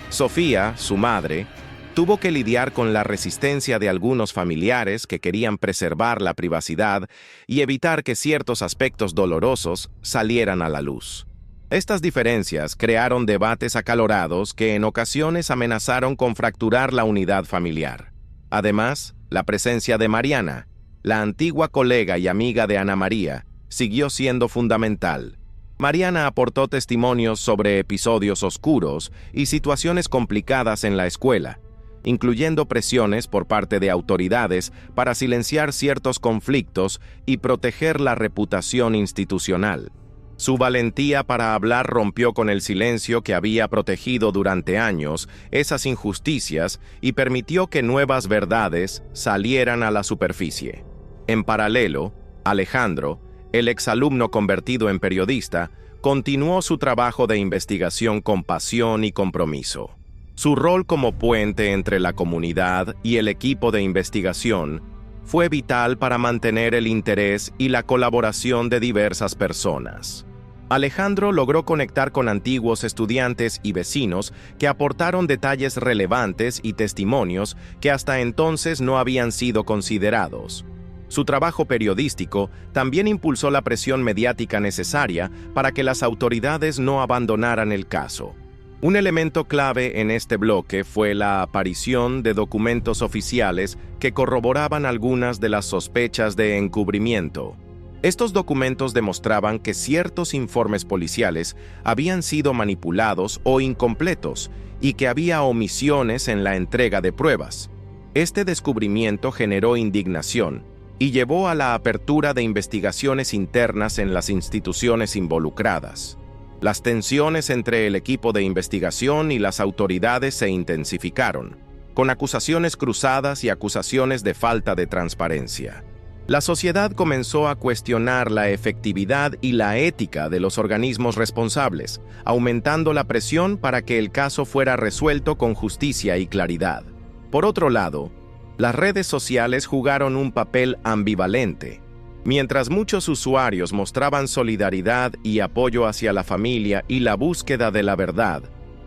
Sofía, su madre, tuvo que lidiar con la resistencia de algunos familiares que querían preservar la privacidad y evitar que ciertos aspectos dolorosos salieran a la luz. Estas diferencias crearon debates acalorados que en ocasiones amenazaron con fracturar la unidad familiar. Además, la presencia de Mariana, la antigua colega y amiga de Ana María, siguió siendo fundamental. Mariana aportó testimonios sobre episodios oscuros y situaciones complicadas en la escuela, incluyendo presiones por parte de autoridades para silenciar ciertos conflictos y proteger la reputación institucional. Su valentía para hablar rompió con el silencio que había protegido durante años esas injusticias y permitió que nuevas verdades salieran a la superficie. En paralelo, Alejandro, el exalumno convertido en periodista, continuó su trabajo de investigación con pasión y compromiso. Su rol como puente entre la comunidad y el equipo de investigación fue vital para mantener el interés y la colaboración de diversas personas. Alejandro logró conectar con antiguos estudiantes y vecinos que aportaron detalles relevantes y testimonios que hasta entonces no habían sido considerados. Su trabajo periodístico también impulsó la presión mediática necesaria para que las autoridades no abandonaran el caso. Un elemento clave en este bloque fue la aparición de documentos oficiales que corroboraban algunas de las sospechas de encubrimiento. Estos documentos demostraban que ciertos informes policiales habían sido manipulados o incompletos y que había omisiones en la entrega de pruebas. Este descubrimiento generó indignación y llevó a la apertura de investigaciones internas en las instituciones involucradas. Las tensiones entre el equipo de investigación y las autoridades se intensificaron, con acusaciones cruzadas y acusaciones de falta de transparencia. La sociedad comenzó a cuestionar la efectividad y la ética de los organismos responsables, aumentando la presión para que el caso fuera resuelto con justicia y claridad. Por otro lado, las redes sociales jugaron un papel ambivalente. Mientras muchos usuarios mostraban solidaridad y apoyo hacia la familia y la búsqueda de la verdad,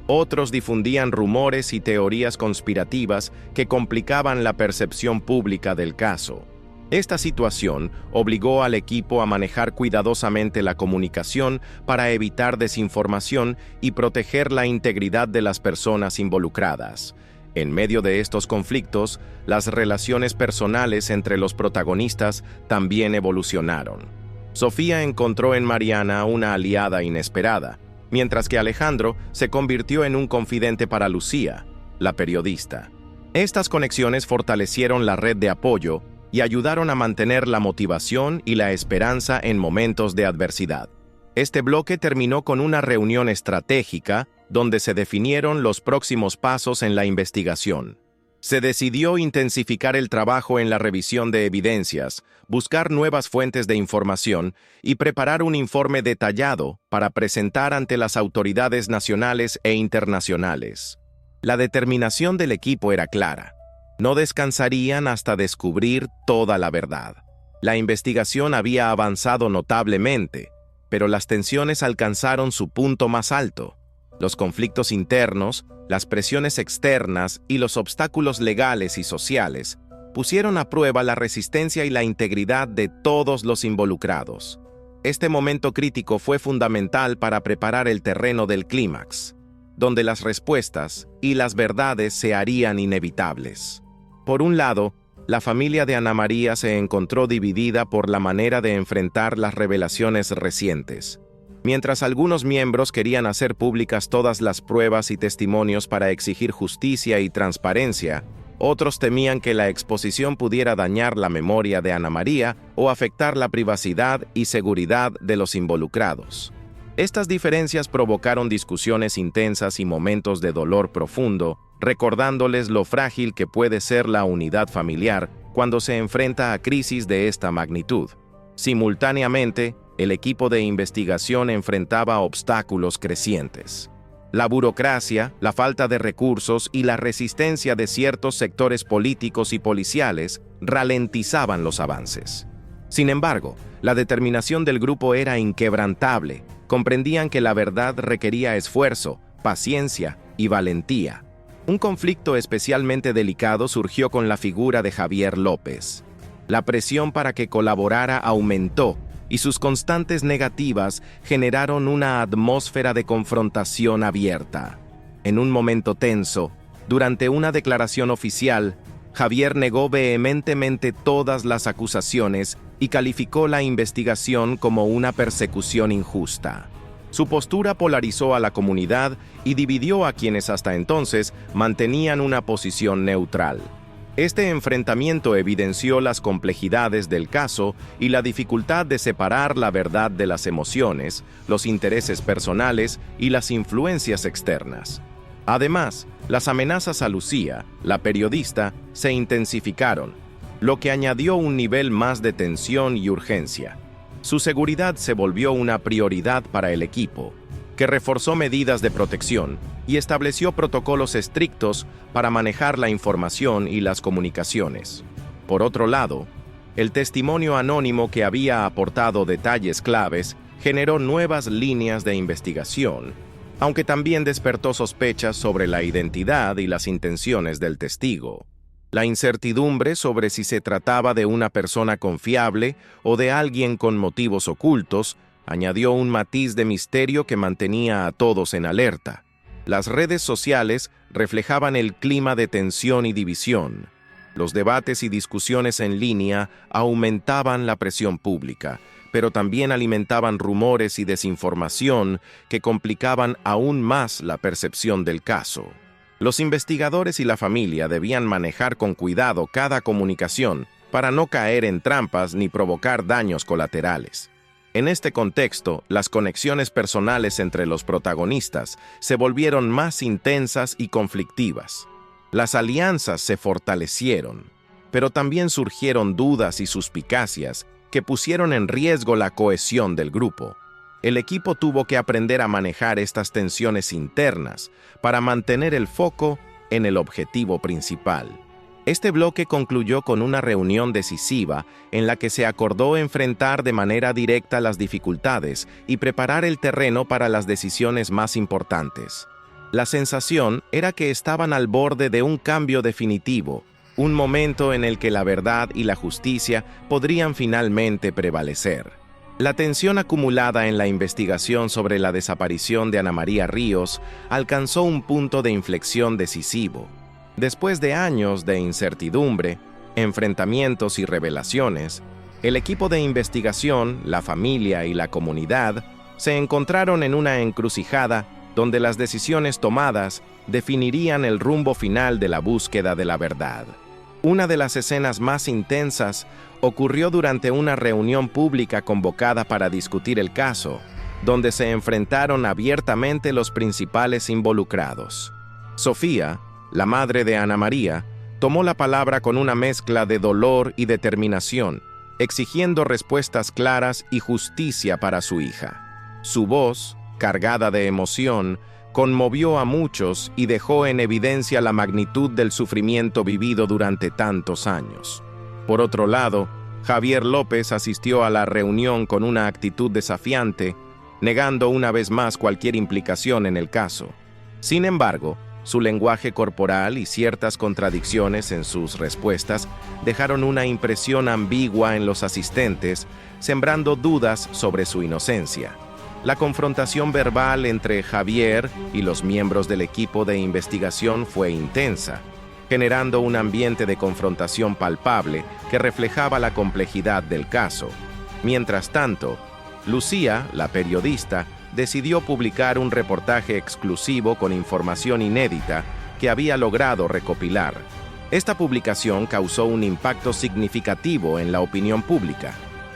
otros difundían rumores y teorías conspirativas que complicaban la percepción pública del caso. Esta situación obligó al equipo a manejar cuidadosamente la comunicación para evitar desinformación y proteger la integridad de las personas involucradas. En medio de estos conflictos, las relaciones personales entre los protagonistas también evolucionaron. Sofía encontró en Mariana una aliada inesperada, mientras que Alejandro se convirtió en un confidente para Lucía, la periodista. Estas conexiones fortalecieron la red de apoyo y ayudaron a mantener la motivación y la esperanza en momentos de adversidad. Este bloque terminó con una reunión estratégica donde se definieron los próximos pasos en la investigación. Se decidió intensificar el trabajo en la revisión de evidencias, buscar nuevas fuentes de información y preparar un informe detallado para presentar ante las autoridades nacionales e internacionales. La determinación del equipo era clara. No descansarían hasta descubrir toda la verdad. La investigación había avanzado notablemente, pero las tensiones alcanzaron su punto más alto. Los conflictos internos, las presiones externas y los obstáculos legales y sociales pusieron a prueba la resistencia y la integridad de todos los involucrados. Este momento crítico fue fundamental para preparar el terreno del clímax, donde las respuestas y las verdades se harían inevitables. Por un lado, la familia de Ana María se encontró dividida por la manera de enfrentar las revelaciones recientes. Mientras algunos miembros querían hacer públicas todas las pruebas y testimonios para exigir justicia y transparencia, otros temían que la exposición pudiera dañar la memoria de Ana María o afectar la privacidad y seguridad de los involucrados. Estas diferencias provocaron discusiones intensas y momentos de dolor profundo, recordándoles lo frágil que puede ser la unidad familiar cuando se enfrenta a crisis de esta magnitud. Simultáneamente, el equipo de investigación enfrentaba obstáculos crecientes. La burocracia, la falta de recursos y la resistencia de ciertos sectores políticos y policiales ralentizaban los avances. Sin embargo, la determinación del grupo era inquebrantable. Comprendían que la verdad requería esfuerzo, paciencia y valentía. Un conflicto especialmente delicado surgió con la figura de Javier López. La presión para que colaborara aumentó, y sus constantes negativas generaron una atmósfera de confrontación abierta. En un momento tenso, durante una declaración oficial, Javier negó vehementemente todas las acusaciones y calificó la investigación como una persecución injusta. Su postura polarizó a la comunidad y dividió a quienes hasta entonces mantenían una posición neutral. Este enfrentamiento evidenció las complejidades del caso y la dificultad de separar la verdad de las emociones, los intereses personales y las influencias externas. Además, las amenazas a Lucía, la periodista, se intensificaron, lo que añadió un nivel más de tensión y urgencia. Su seguridad se volvió una prioridad para el equipo, que reforzó medidas de protección y estableció protocolos estrictos para manejar la información y las comunicaciones. Por otro lado, el testimonio anónimo que había aportado detalles claves generó nuevas líneas de investigación, aunque también despertó sospechas sobre la identidad y las intenciones del testigo. La incertidumbre sobre si se trataba de una persona confiable o de alguien con motivos ocultos añadió un matiz de misterio que mantenía a todos en alerta. Las redes sociales reflejaban el clima de tensión y división. Los debates y discusiones en línea aumentaban la presión pública, pero también alimentaban rumores y desinformación que complicaban aún más la percepción del caso. Los investigadores y la familia debían manejar con cuidado cada comunicación para no caer en trampas ni provocar daños colaterales. En este contexto, las conexiones personales entre los protagonistas se volvieron más intensas y conflictivas. Las alianzas se fortalecieron, pero también surgieron dudas y suspicacias que pusieron en riesgo la cohesión del grupo. El equipo tuvo que aprender a manejar estas tensiones internas para mantener el foco en el objetivo principal. Este bloque concluyó con una reunión decisiva en la que se acordó enfrentar de manera directa las dificultades y preparar el terreno para las decisiones más importantes. La sensación era que estaban al borde de un cambio definitivo, un momento en el que la verdad y la justicia podrían finalmente prevalecer. La tensión acumulada en la investigación sobre la desaparición de Ana María Ríos alcanzó un punto de inflexión decisivo. Después de años de incertidumbre, enfrentamientos y revelaciones, el equipo de investigación, la familia y la comunidad se encontraron en una encrucijada donde las decisiones tomadas definirían el rumbo final de la búsqueda de la verdad. Una de las escenas más intensas ocurrió durante una reunión pública convocada para discutir el caso, donde se enfrentaron abiertamente los principales involucrados. Sofía, la madre de Ana María, tomó la palabra con una mezcla de dolor y determinación, exigiendo respuestas claras y justicia para su hija. Su voz, cargada de emoción, conmovió a muchos y dejó en evidencia la magnitud del sufrimiento vivido durante tantos años. Por otro lado, Javier López asistió a la reunión con una actitud desafiante, negando una vez más cualquier implicación en el caso. Sin embargo, su lenguaje corporal y ciertas contradicciones en sus respuestas dejaron una impresión ambigua en los asistentes, sembrando dudas sobre su inocencia. La confrontación verbal entre Javier y los miembros del equipo de investigación fue intensa, generando un ambiente de confrontación palpable que reflejaba la complejidad del caso. Mientras tanto, Lucía, la periodista, decidió publicar un reportaje exclusivo con información inédita que había logrado recopilar. Esta publicación causó un impacto significativo en la opinión pública,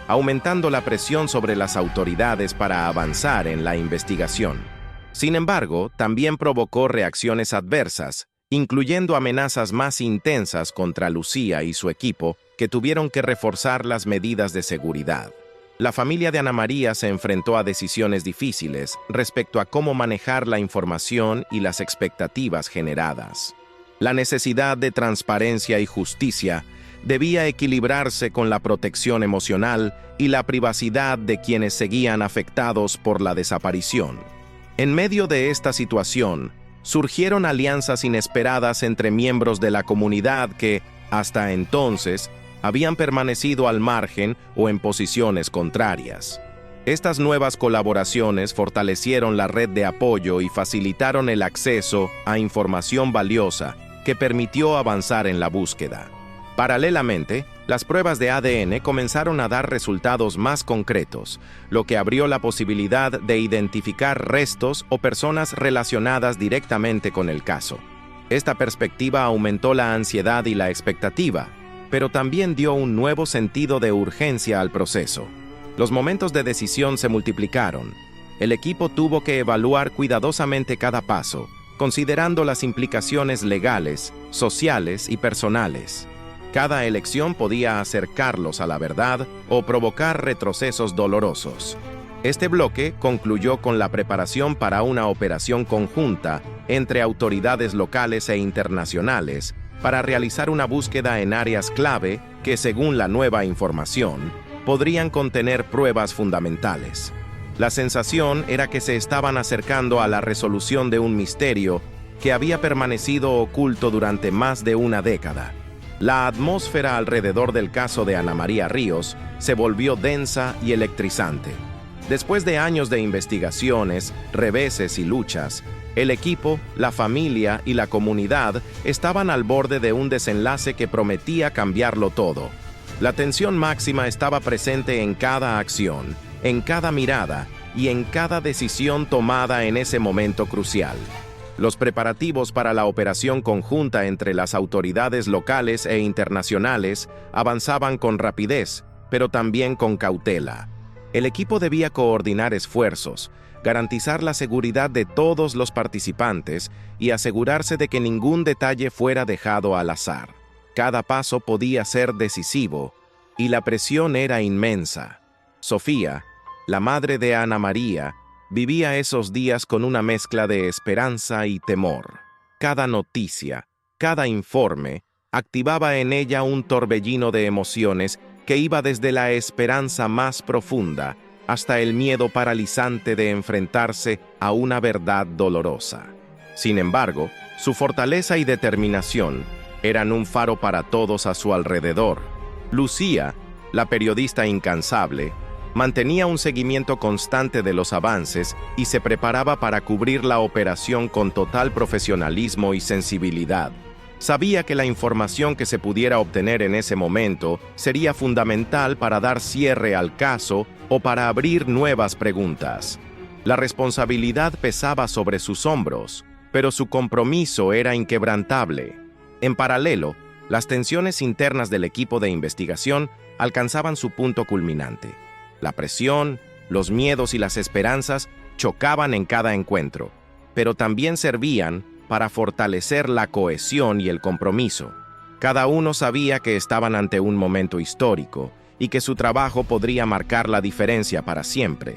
aumentando la presión sobre las autoridades para avanzar en la investigación. Sin embargo, también provocó reacciones adversas, incluyendo amenazas más intensas contra Lucía y su equipo, que tuvieron que reforzar las medidas de seguridad. La familia de Ana María se enfrentó a decisiones difíciles respecto a cómo manejar la información y las expectativas generadas. La necesidad de transparencia y justicia debía equilibrarse con la protección emocional y la privacidad de quienes seguían afectados por la desaparición. En medio de esta situación, surgieron alianzas inesperadas entre miembros de la comunidad que, hasta entonces, habían permanecido al margen o en posiciones contrarias. Estas nuevas colaboraciones fortalecieron la red de apoyo y facilitaron el acceso a información valiosa que permitió avanzar en la búsqueda. Paralelamente, las pruebas de ADN comenzaron a dar resultados más concretos, lo que abrió la posibilidad de identificar restos o personas relacionadas directamente con el caso. Esta perspectiva aumentó la ansiedad y la expectativa, pero también dio un nuevo sentido de urgencia al proceso. Los momentos de decisión se multiplicaron. El equipo tuvo que evaluar cuidadosamente cada paso, considerando las implicaciones legales, sociales y personales. Cada elección podía acercarlos a la verdad o provocar retrocesos dolorosos. Este bloque concluyó con la preparación para una operación conjunta entre autoridades locales e internacionales para realizar una búsqueda en áreas clave que, según la nueva información, podrían contener pruebas fundamentales. La sensación era que se estaban acercando a la resolución de un misterio que había permanecido oculto durante más de una década. La atmósfera alrededor del caso de Ana María Ríos se volvió densa y electrizante. Después de años de investigaciones, reveses y luchas, el equipo, la familia y la comunidad estaban al borde de un desenlace que prometía cambiarlo todo. La tensión máxima estaba presente en cada acción, en cada mirada y en cada decisión tomada en ese momento crucial. Los preparativos para la operación conjunta entre las autoridades locales e internacionales avanzaban con rapidez, pero también con cautela. El equipo debía coordinar esfuerzos, garantizar la seguridad de todos los participantes y asegurarse de que ningún detalle fuera dejado al azar. Cada paso podía ser decisivo, y la presión era inmensa. Sofía, la madre de Ana María, vivía esos días con una mezcla de esperanza y temor. Cada noticia, cada informe, activaba en ella un torbellino de emociones que iba desde la esperanza más profunda hasta el miedo paralizante de enfrentarse a una verdad dolorosa. Sin embargo, su fortaleza y determinación eran un faro para todos a su alrededor. Lucía, la periodista incansable, mantenía un seguimiento constante de los avances y se preparaba para cubrir la operación con total profesionalismo y sensibilidad. Sabía que la información que se pudiera obtener en ese momento sería fundamental para dar cierre al caso o para abrir nuevas preguntas. La responsabilidad pesaba sobre sus hombros, pero su compromiso era inquebrantable. En paralelo, las tensiones internas del equipo de investigación alcanzaban su punto culminante. La presión, los miedos y las esperanzas chocaban en cada encuentro, pero también servían para fortalecer la cohesión y el compromiso. Cada uno sabía que estaban ante un momento histórico y que su trabajo podría marcar la diferencia para siempre.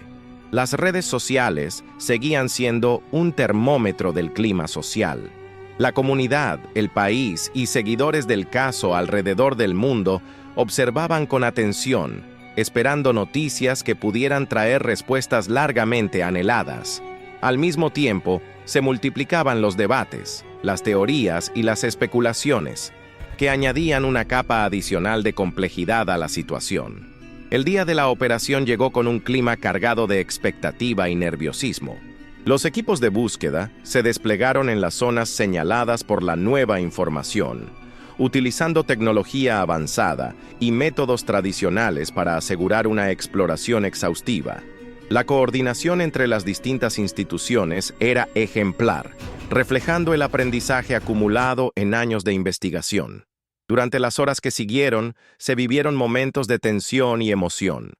Las redes sociales seguían siendo un termómetro del clima social. La comunidad, el país y seguidores del caso alrededor del mundo observaban con atención, esperando noticias que pudieran traer respuestas largamente anheladas. Al mismo tiempo, se multiplicaban los debates, las teorías y las especulaciones, que añadían una capa adicional de complejidad a la situación. El día de la operación llegó con un clima cargado de expectativa y nerviosismo. Los equipos de búsqueda se desplegaron en las zonas señaladas por la nueva información, utilizando tecnología avanzada y métodos tradicionales para asegurar una exploración exhaustiva. La coordinación entre las distintas instituciones era ejemplar, reflejando el aprendizaje acumulado en años de investigación. Durante las horas que siguieron, se vivieron momentos de tensión y emoción.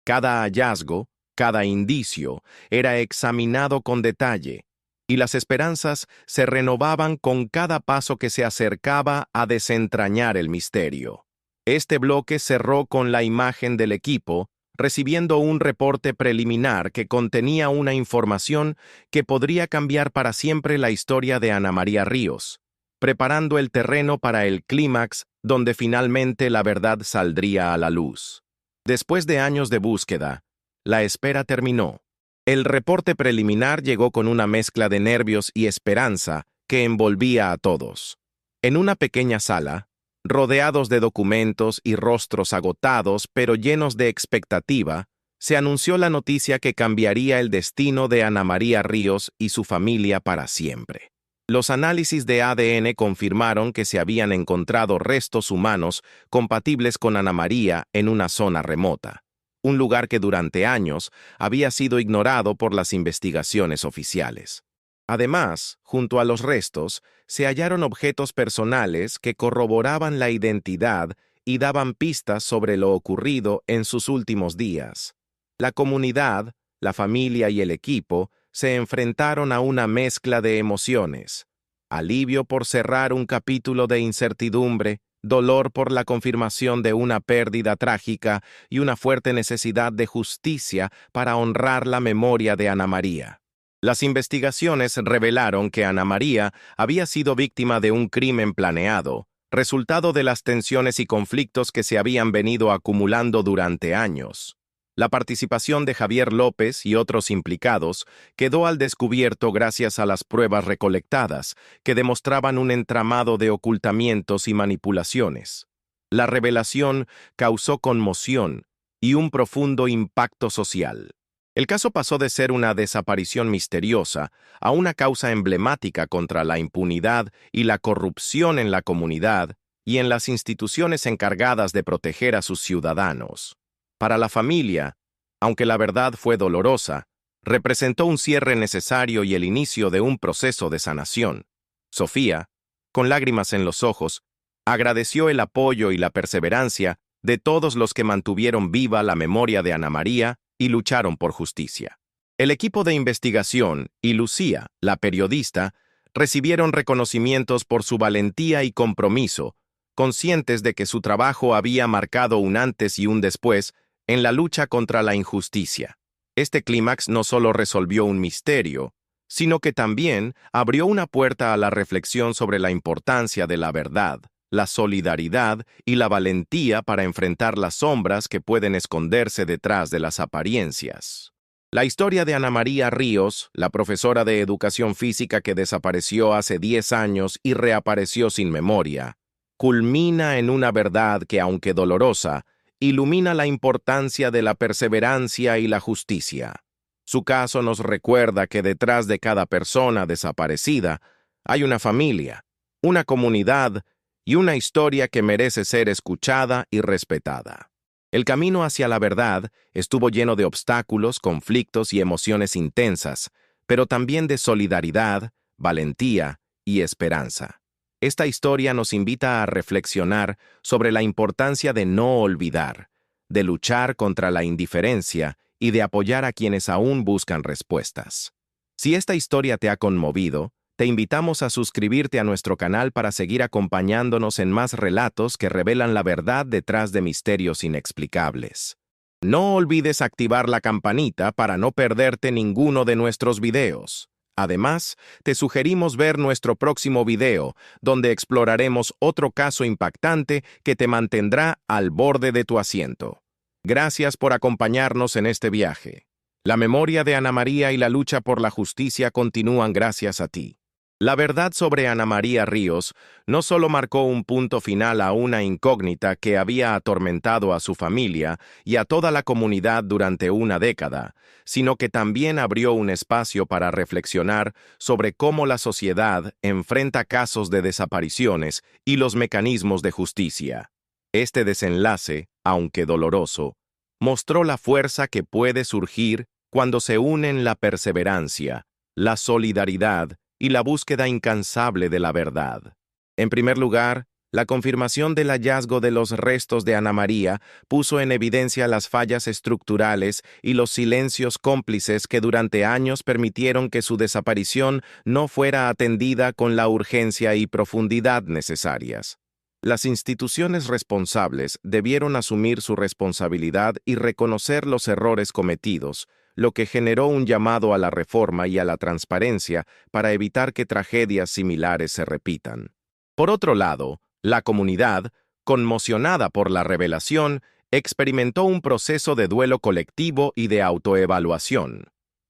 Cada hallazgo, cada indicio, era examinado con detalle, y las esperanzas se renovaban con cada paso que se acercaba a desentrañar el misterio. Este bloque cerró con la imagen del equipo, recibiendo un reporte preliminar que contenía una información que podría cambiar para siempre la historia de Ana María Ríos, preparando el terreno para el clímax donde finalmente la verdad saldría a la luz. Después de años de búsqueda, la espera terminó. El reporte preliminar llegó con una mezcla de nervios y esperanza que envolvía a todos. En una pequeña sala, rodeados de documentos y rostros agotados pero llenos de expectativa, se anunció la noticia que cambiaría el destino de Ana María Ríos y su familia para siempre. Los análisis de ADN confirmaron que se habían encontrado restos humanos compatibles con Ana María en una zona remota, un lugar que durante años había sido ignorado por las investigaciones oficiales. Además, junto a los restos, se hallaron objetos personales que corroboraban la identidad y daban pistas sobre lo ocurrido en sus últimos días. La comunidad, la familia y el equipo se enfrentaron a una mezcla de emociones: alivio por cerrar un capítulo de incertidumbre, dolor por la confirmación de una pérdida trágica y una fuerte necesidad de justicia para honrar la memoria de Ana María. Las investigaciones revelaron que Ana María había sido víctima de un crimen planeado, resultado de las tensiones y conflictos que se habían venido acumulando durante años. La participación de Javier López y otros implicados quedó al descubierto gracias a las pruebas recolectadas, que demostraban un entramado de ocultamientos y manipulaciones. La revelación causó conmoción y un profundo impacto social. El caso pasó de ser una desaparición misteriosa a una causa emblemática contra la impunidad y la corrupción en la comunidad y en las instituciones encargadas de proteger a sus ciudadanos. Para la familia, aunque la verdad fue dolorosa, representó un cierre necesario y el inicio de un proceso de sanación. Sofía, con lágrimas en los ojos, agradeció el apoyo y la perseverancia de todos los que mantuvieron viva la memoria de Ana María y lucharon por justicia. El equipo de investigación y Lucía, la periodista, recibieron reconocimientos por su valentía y compromiso, conscientes de que su trabajo había marcado un antes y un después en la lucha contra la injusticia. Este clímax no solo resolvió un misterio, sino que también abrió una puerta a la reflexión sobre la importancia de la verdad, la solidaridad y la valentía para enfrentar las sombras que pueden esconderse detrás de las apariencias. La historia de Ana María Ríos, la profesora de educación física que desapareció hace 10 años y reapareció sin memoria, culmina en una verdad que, aunque dolorosa, ilumina la importancia de la perseverancia y la justicia. Su caso nos recuerda que detrás de cada persona desaparecida hay una familia, una comunidad y una historia que merece ser escuchada y respetada. El camino hacia la verdad estuvo lleno de obstáculos, conflictos y emociones intensas, pero también de solidaridad, valentía y esperanza. Esta historia nos invita a reflexionar sobre la importancia de no olvidar, de luchar contra la indiferencia y de apoyar a quienes aún buscan respuestas. Si esta historia te ha conmovido, te invitamos a suscribirte a nuestro canal para seguir acompañándonos en más relatos que revelan la verdad detrás de misterios inexplicables. No olvides activar la campanita para no perderte ninguno de nuestros videos. Además, te sugerimos ver nuestro próximo video, donde exploraremos otro caso impactante que te mantendrá al borde de tu asiento. Gracias por acompañarnos en este viaje. La memoria de Ana María y la lucha por la justicia continúan gracias a ti. La verdad sobre Ana María Ríos no solo marcó un punto final a una incógnita que había atormentado a su familia y a toda la comunidad durante una década, sino que también abrió un espacio para reflexionar sobre cómo la sociedad enfrenta casos de desapariciones y los mecanismos de justicia. Este desenlace, aunque doloroso, mostró la fuerza que puede surgir cuando se unen la perseverancia, la solidaridad y la búsqueda incansable de la verdad. En primer lugar, la confirmación del hallazgo de los restos de Ana María puso en evidencia las fallas estructurales y los silencios cómplices que durante años permitieron que su desaparición no fuera atendida con la urgencia y profundidad necesarias. Las instituciones responsables debieron asumir su responsabilidad y reconocer los errores cometidos, lo que generó un llamado a la reforma y a la transparencia para evitar que tragedias similares se repitan. Por otro lado, la comunidad, conmocionada por la revelación, experimentó un proceso de duelo colectivo y de autoevaluación.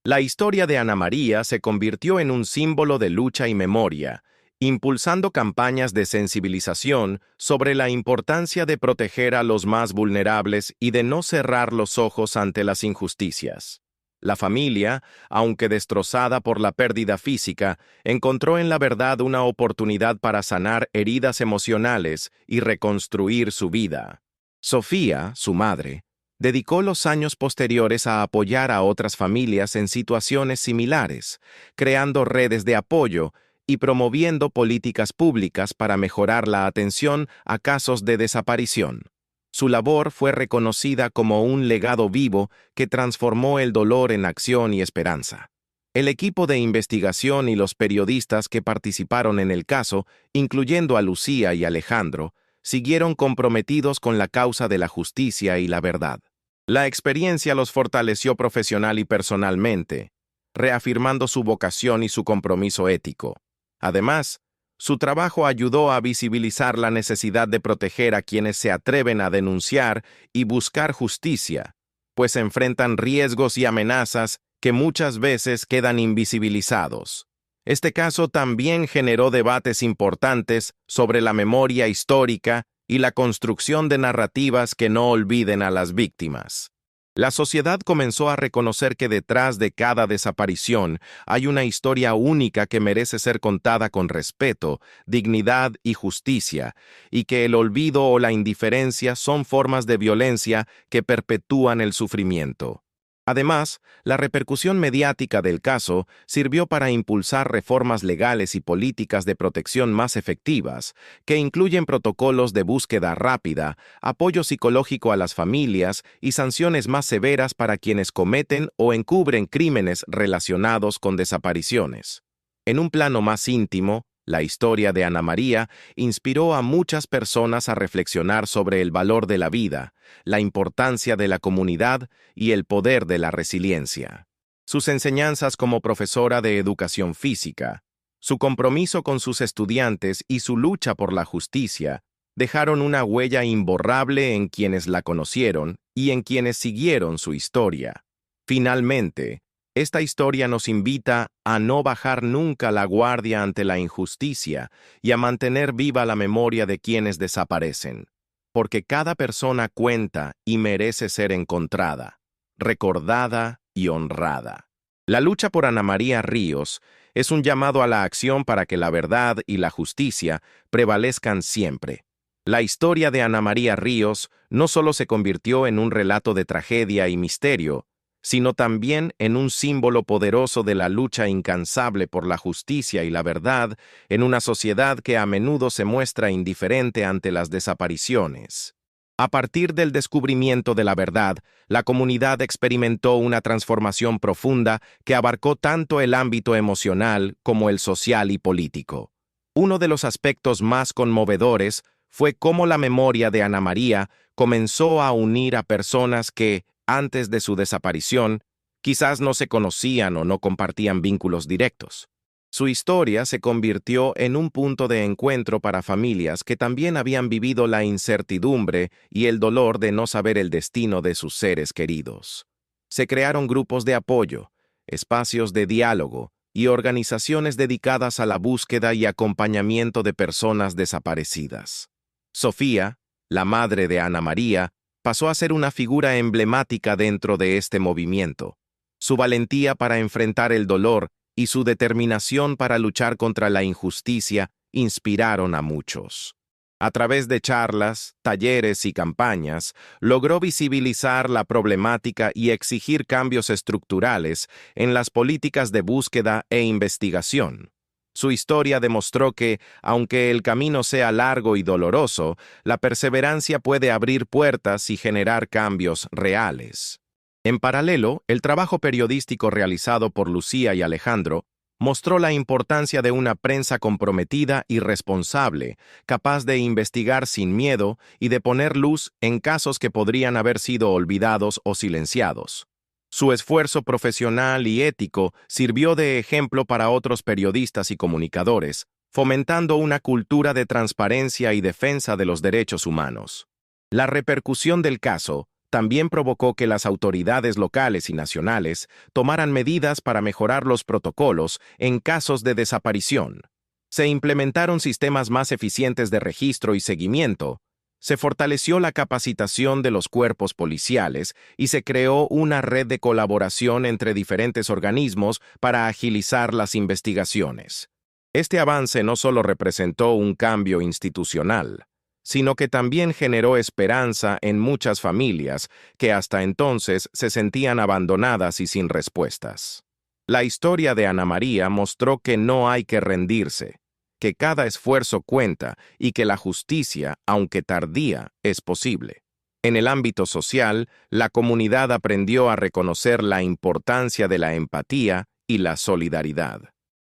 La historia de Ana María se convirtió en un símbolo de lucha y memoria, impulsando campañas de sensibilización sobre la importancia de proteger a los más vulnerables y de no cerrar los ojos ante las injusticias. La familia, aunque destrozada por la pérdida física, encontró en la verdad una oportunidad para sanar heridas emocionales y reconstruir su vida. Sofía, su madre, dedicó los años posteriores a apoyar a otras familias en situaciones similares, creando redes de apoyo y promoviendo políticas públicas para mejorar la atención a casos de desaparición. Su labor fue reconocida como un legado vivo que transformó el dolor en acción y esperanza. El equipo de investigación y los periodistas que participaron en el caso, incluyendo a Lucía y Alejandro, siguieron comprometidos con la causa de la justicia y la verdad. La experiencia los fortaleció profesional y personalmente, reafirmando su vocación y su compromiso ético. Además, su trabajo ayudó a visibilizar la necesidad de proteger a quienes se atreven a denunciar y buscar justicia, pues enfrentan riesgos y amenazas que muchas veces quedan invisibilizados. Este caso también generó debates importantes sobre la memoria histórica y la construcción de narrativas que no olviden a las víctimas. La sociedad comenzó a reconocer que detrás de cada desaparición hay una historia única que merece ser contada con respeto, dignidad y justicia, y que el olvido o la indiferencia son formas de violencia que perpetúan el sufrimiento. Además, la repercusión mediática del caso sirvió para impulsar reformas legales y políticas de protección más efectivas, que incluyen protocolos de búsqueda rápida, apoyo psicológico a las familias y sanciones más severas para quienes cometen o encubren crímenes relacionados con desapariciones. En un plano más íntimo, la historia de Ana María inspiró a muchas personas a reflexionar sobre el valor de la vida, la importancia de la comunidad y el poder de la resiliencia. Sus enseñanzas como profesora de educación física, su compromiso con sus estudiantes y su lucha por la justicia dejaron una huella imborrable en quienes la conocieron y en quienes siguieron su historia. Finalmente, esta historia nos invita a no bajar nunca la guardia ante la injusticia y a mantener viva la memoria de quienes desaparecen, porque cada persona cuenta y merece ser encontrada, recordada y honrada. La lucha por Ana María Ríos es un llamado a la acción para que la verdad y la justicia prevalezcan siempre. La historia de Ana María Ríos no solo se convirtió en un relato de tragedia y misterio, sino también en un símbolo poderoso de la lucha incansable por la justicia y la verdad en una sociedad que a menudo se muestra indiferente ante las desapariciones. A partir del descubrimiento de la verdad, la comunidad experimentó una transformación profunda que abarcó tanto el ámbito emocional como el social y político. Uno de los aspectos más conmovedores fue cómo la memoria de Ana María comenzó a unir a personas que, antes de su desaparición, quizás no se conocían o no compartían vínculos directos. Su historia se convirtió en un punto de encuentro para familias que también habían vivido la incertidumbre y el dolor de no saber el destino de sus seres queridos. Se crearon grupos de apoyo, espacios de diálogo y organizaciones dedicadas a la búsqueda y acompañamiento de personas desaparecidas. Sofía, la madre de Ana María, pasó a ser una figura emblemática dentro de este movimiento. Su valentía para enfrentar el dolor y su determinación para luchar contra la injusticia inspiraron a muchos. A través de charlas, talleres y campañas, logró visibilizar la problemática y exigir cambios estructurales en las políticas de búsqueda e investigación. Su historia demostró que, aunque el camino sea largo y doloroso, la perseverancia puede abrir puertas y generar cambios reales. En paralelo, el trabajo periodístico realizado por Lucía y Alejandro mostró la importancia de una prensa comprometida y responsable, capaz de investigar sin miedo y de poner luz en casos que podrían haber sido olvidados o silenciados. Su esfuerzo profesional y ético sirvió de ejemplo para otros periodistas y comunicadores, fomentando una cultura de transparencia y defensa de los derechos humanos. La repercusión del caso también provocó que las autoridades locales y nacionales tomaran medidas para mejorar los protocolos en casos de desaparición. Se implementaron sistemas más eficientes de registro y seguimiento, Se fortaleció la capacitación de los cuerpos policiales y se creó una red de colaboración entre diferentes organismos para agilizar las investigaciones. Este avance no solo representó un cambio institucional, sino que también generó esperanza en muchas familias que hasta entonces se sentían abandonadas y sin respuestas. La historia de Ana María mostró que no hay que rendirse, que cada esfuerzo cuenta y que la justicia, aunque tardía, es posible. En el ámbito social, la comunidad aprendió a reconocer la importancia de la empatía y la solidaridad.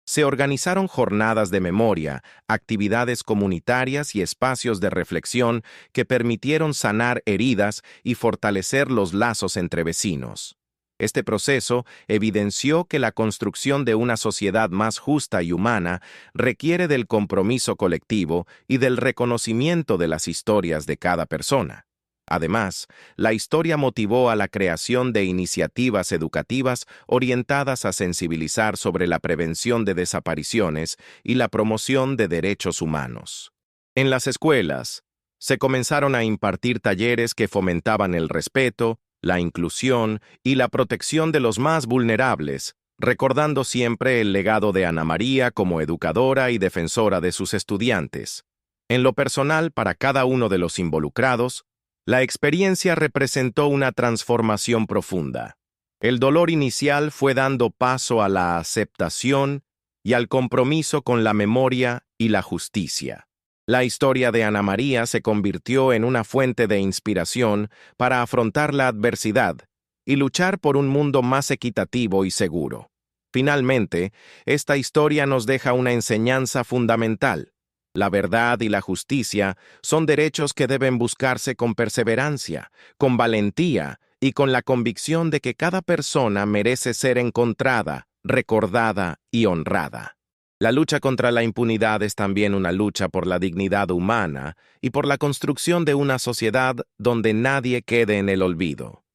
Se organizaron jornadas de memoria, actividades comunitarias y espacios de reflexión que permitieron sanar heridas y fortalecer los lazos entre vecinos. Este proceso evidenció que la construcción de una sociedad más justa y humana requiere del compromiso colectivo y del reconocimiento de las historias de cada persona. Además, la historia motivó a la creación de iniciativas educativas orientadas a sensibilizar sobre la prevención de desapariciones y la promoción de derechos humanos. En las escuelas, se comenzaron a impartir talleres que fomentaban el respeto, la inclusión y la protección de los más vulnerables, recordando siempre el legado de Ana María como educadora y defensora de sus estudiantes. En lo personal, para cada uno de los involucrados, la experiencia representó una transformación profunda. El dolor inicial fue dando paso a la aceptación y al compromiso con la memoria y la justicia. La historia de Ana María se convirtió en una fuente de inspiración para afrontar la adversidad y luchar por un mundo más equitativo y seguro. Finalmente, esta historia nos deja una enseñanza fundamental. La verdad y la justicia son derechos que deben buscarse con perseverancia, con valentía y con la convicción de que cada persona merece ser encontrada, recordada y honrada. La lucha contra la impunidad es también una lucha por la dignidad humana y por la construcción de una sociedad donde nadie quede en el olvido.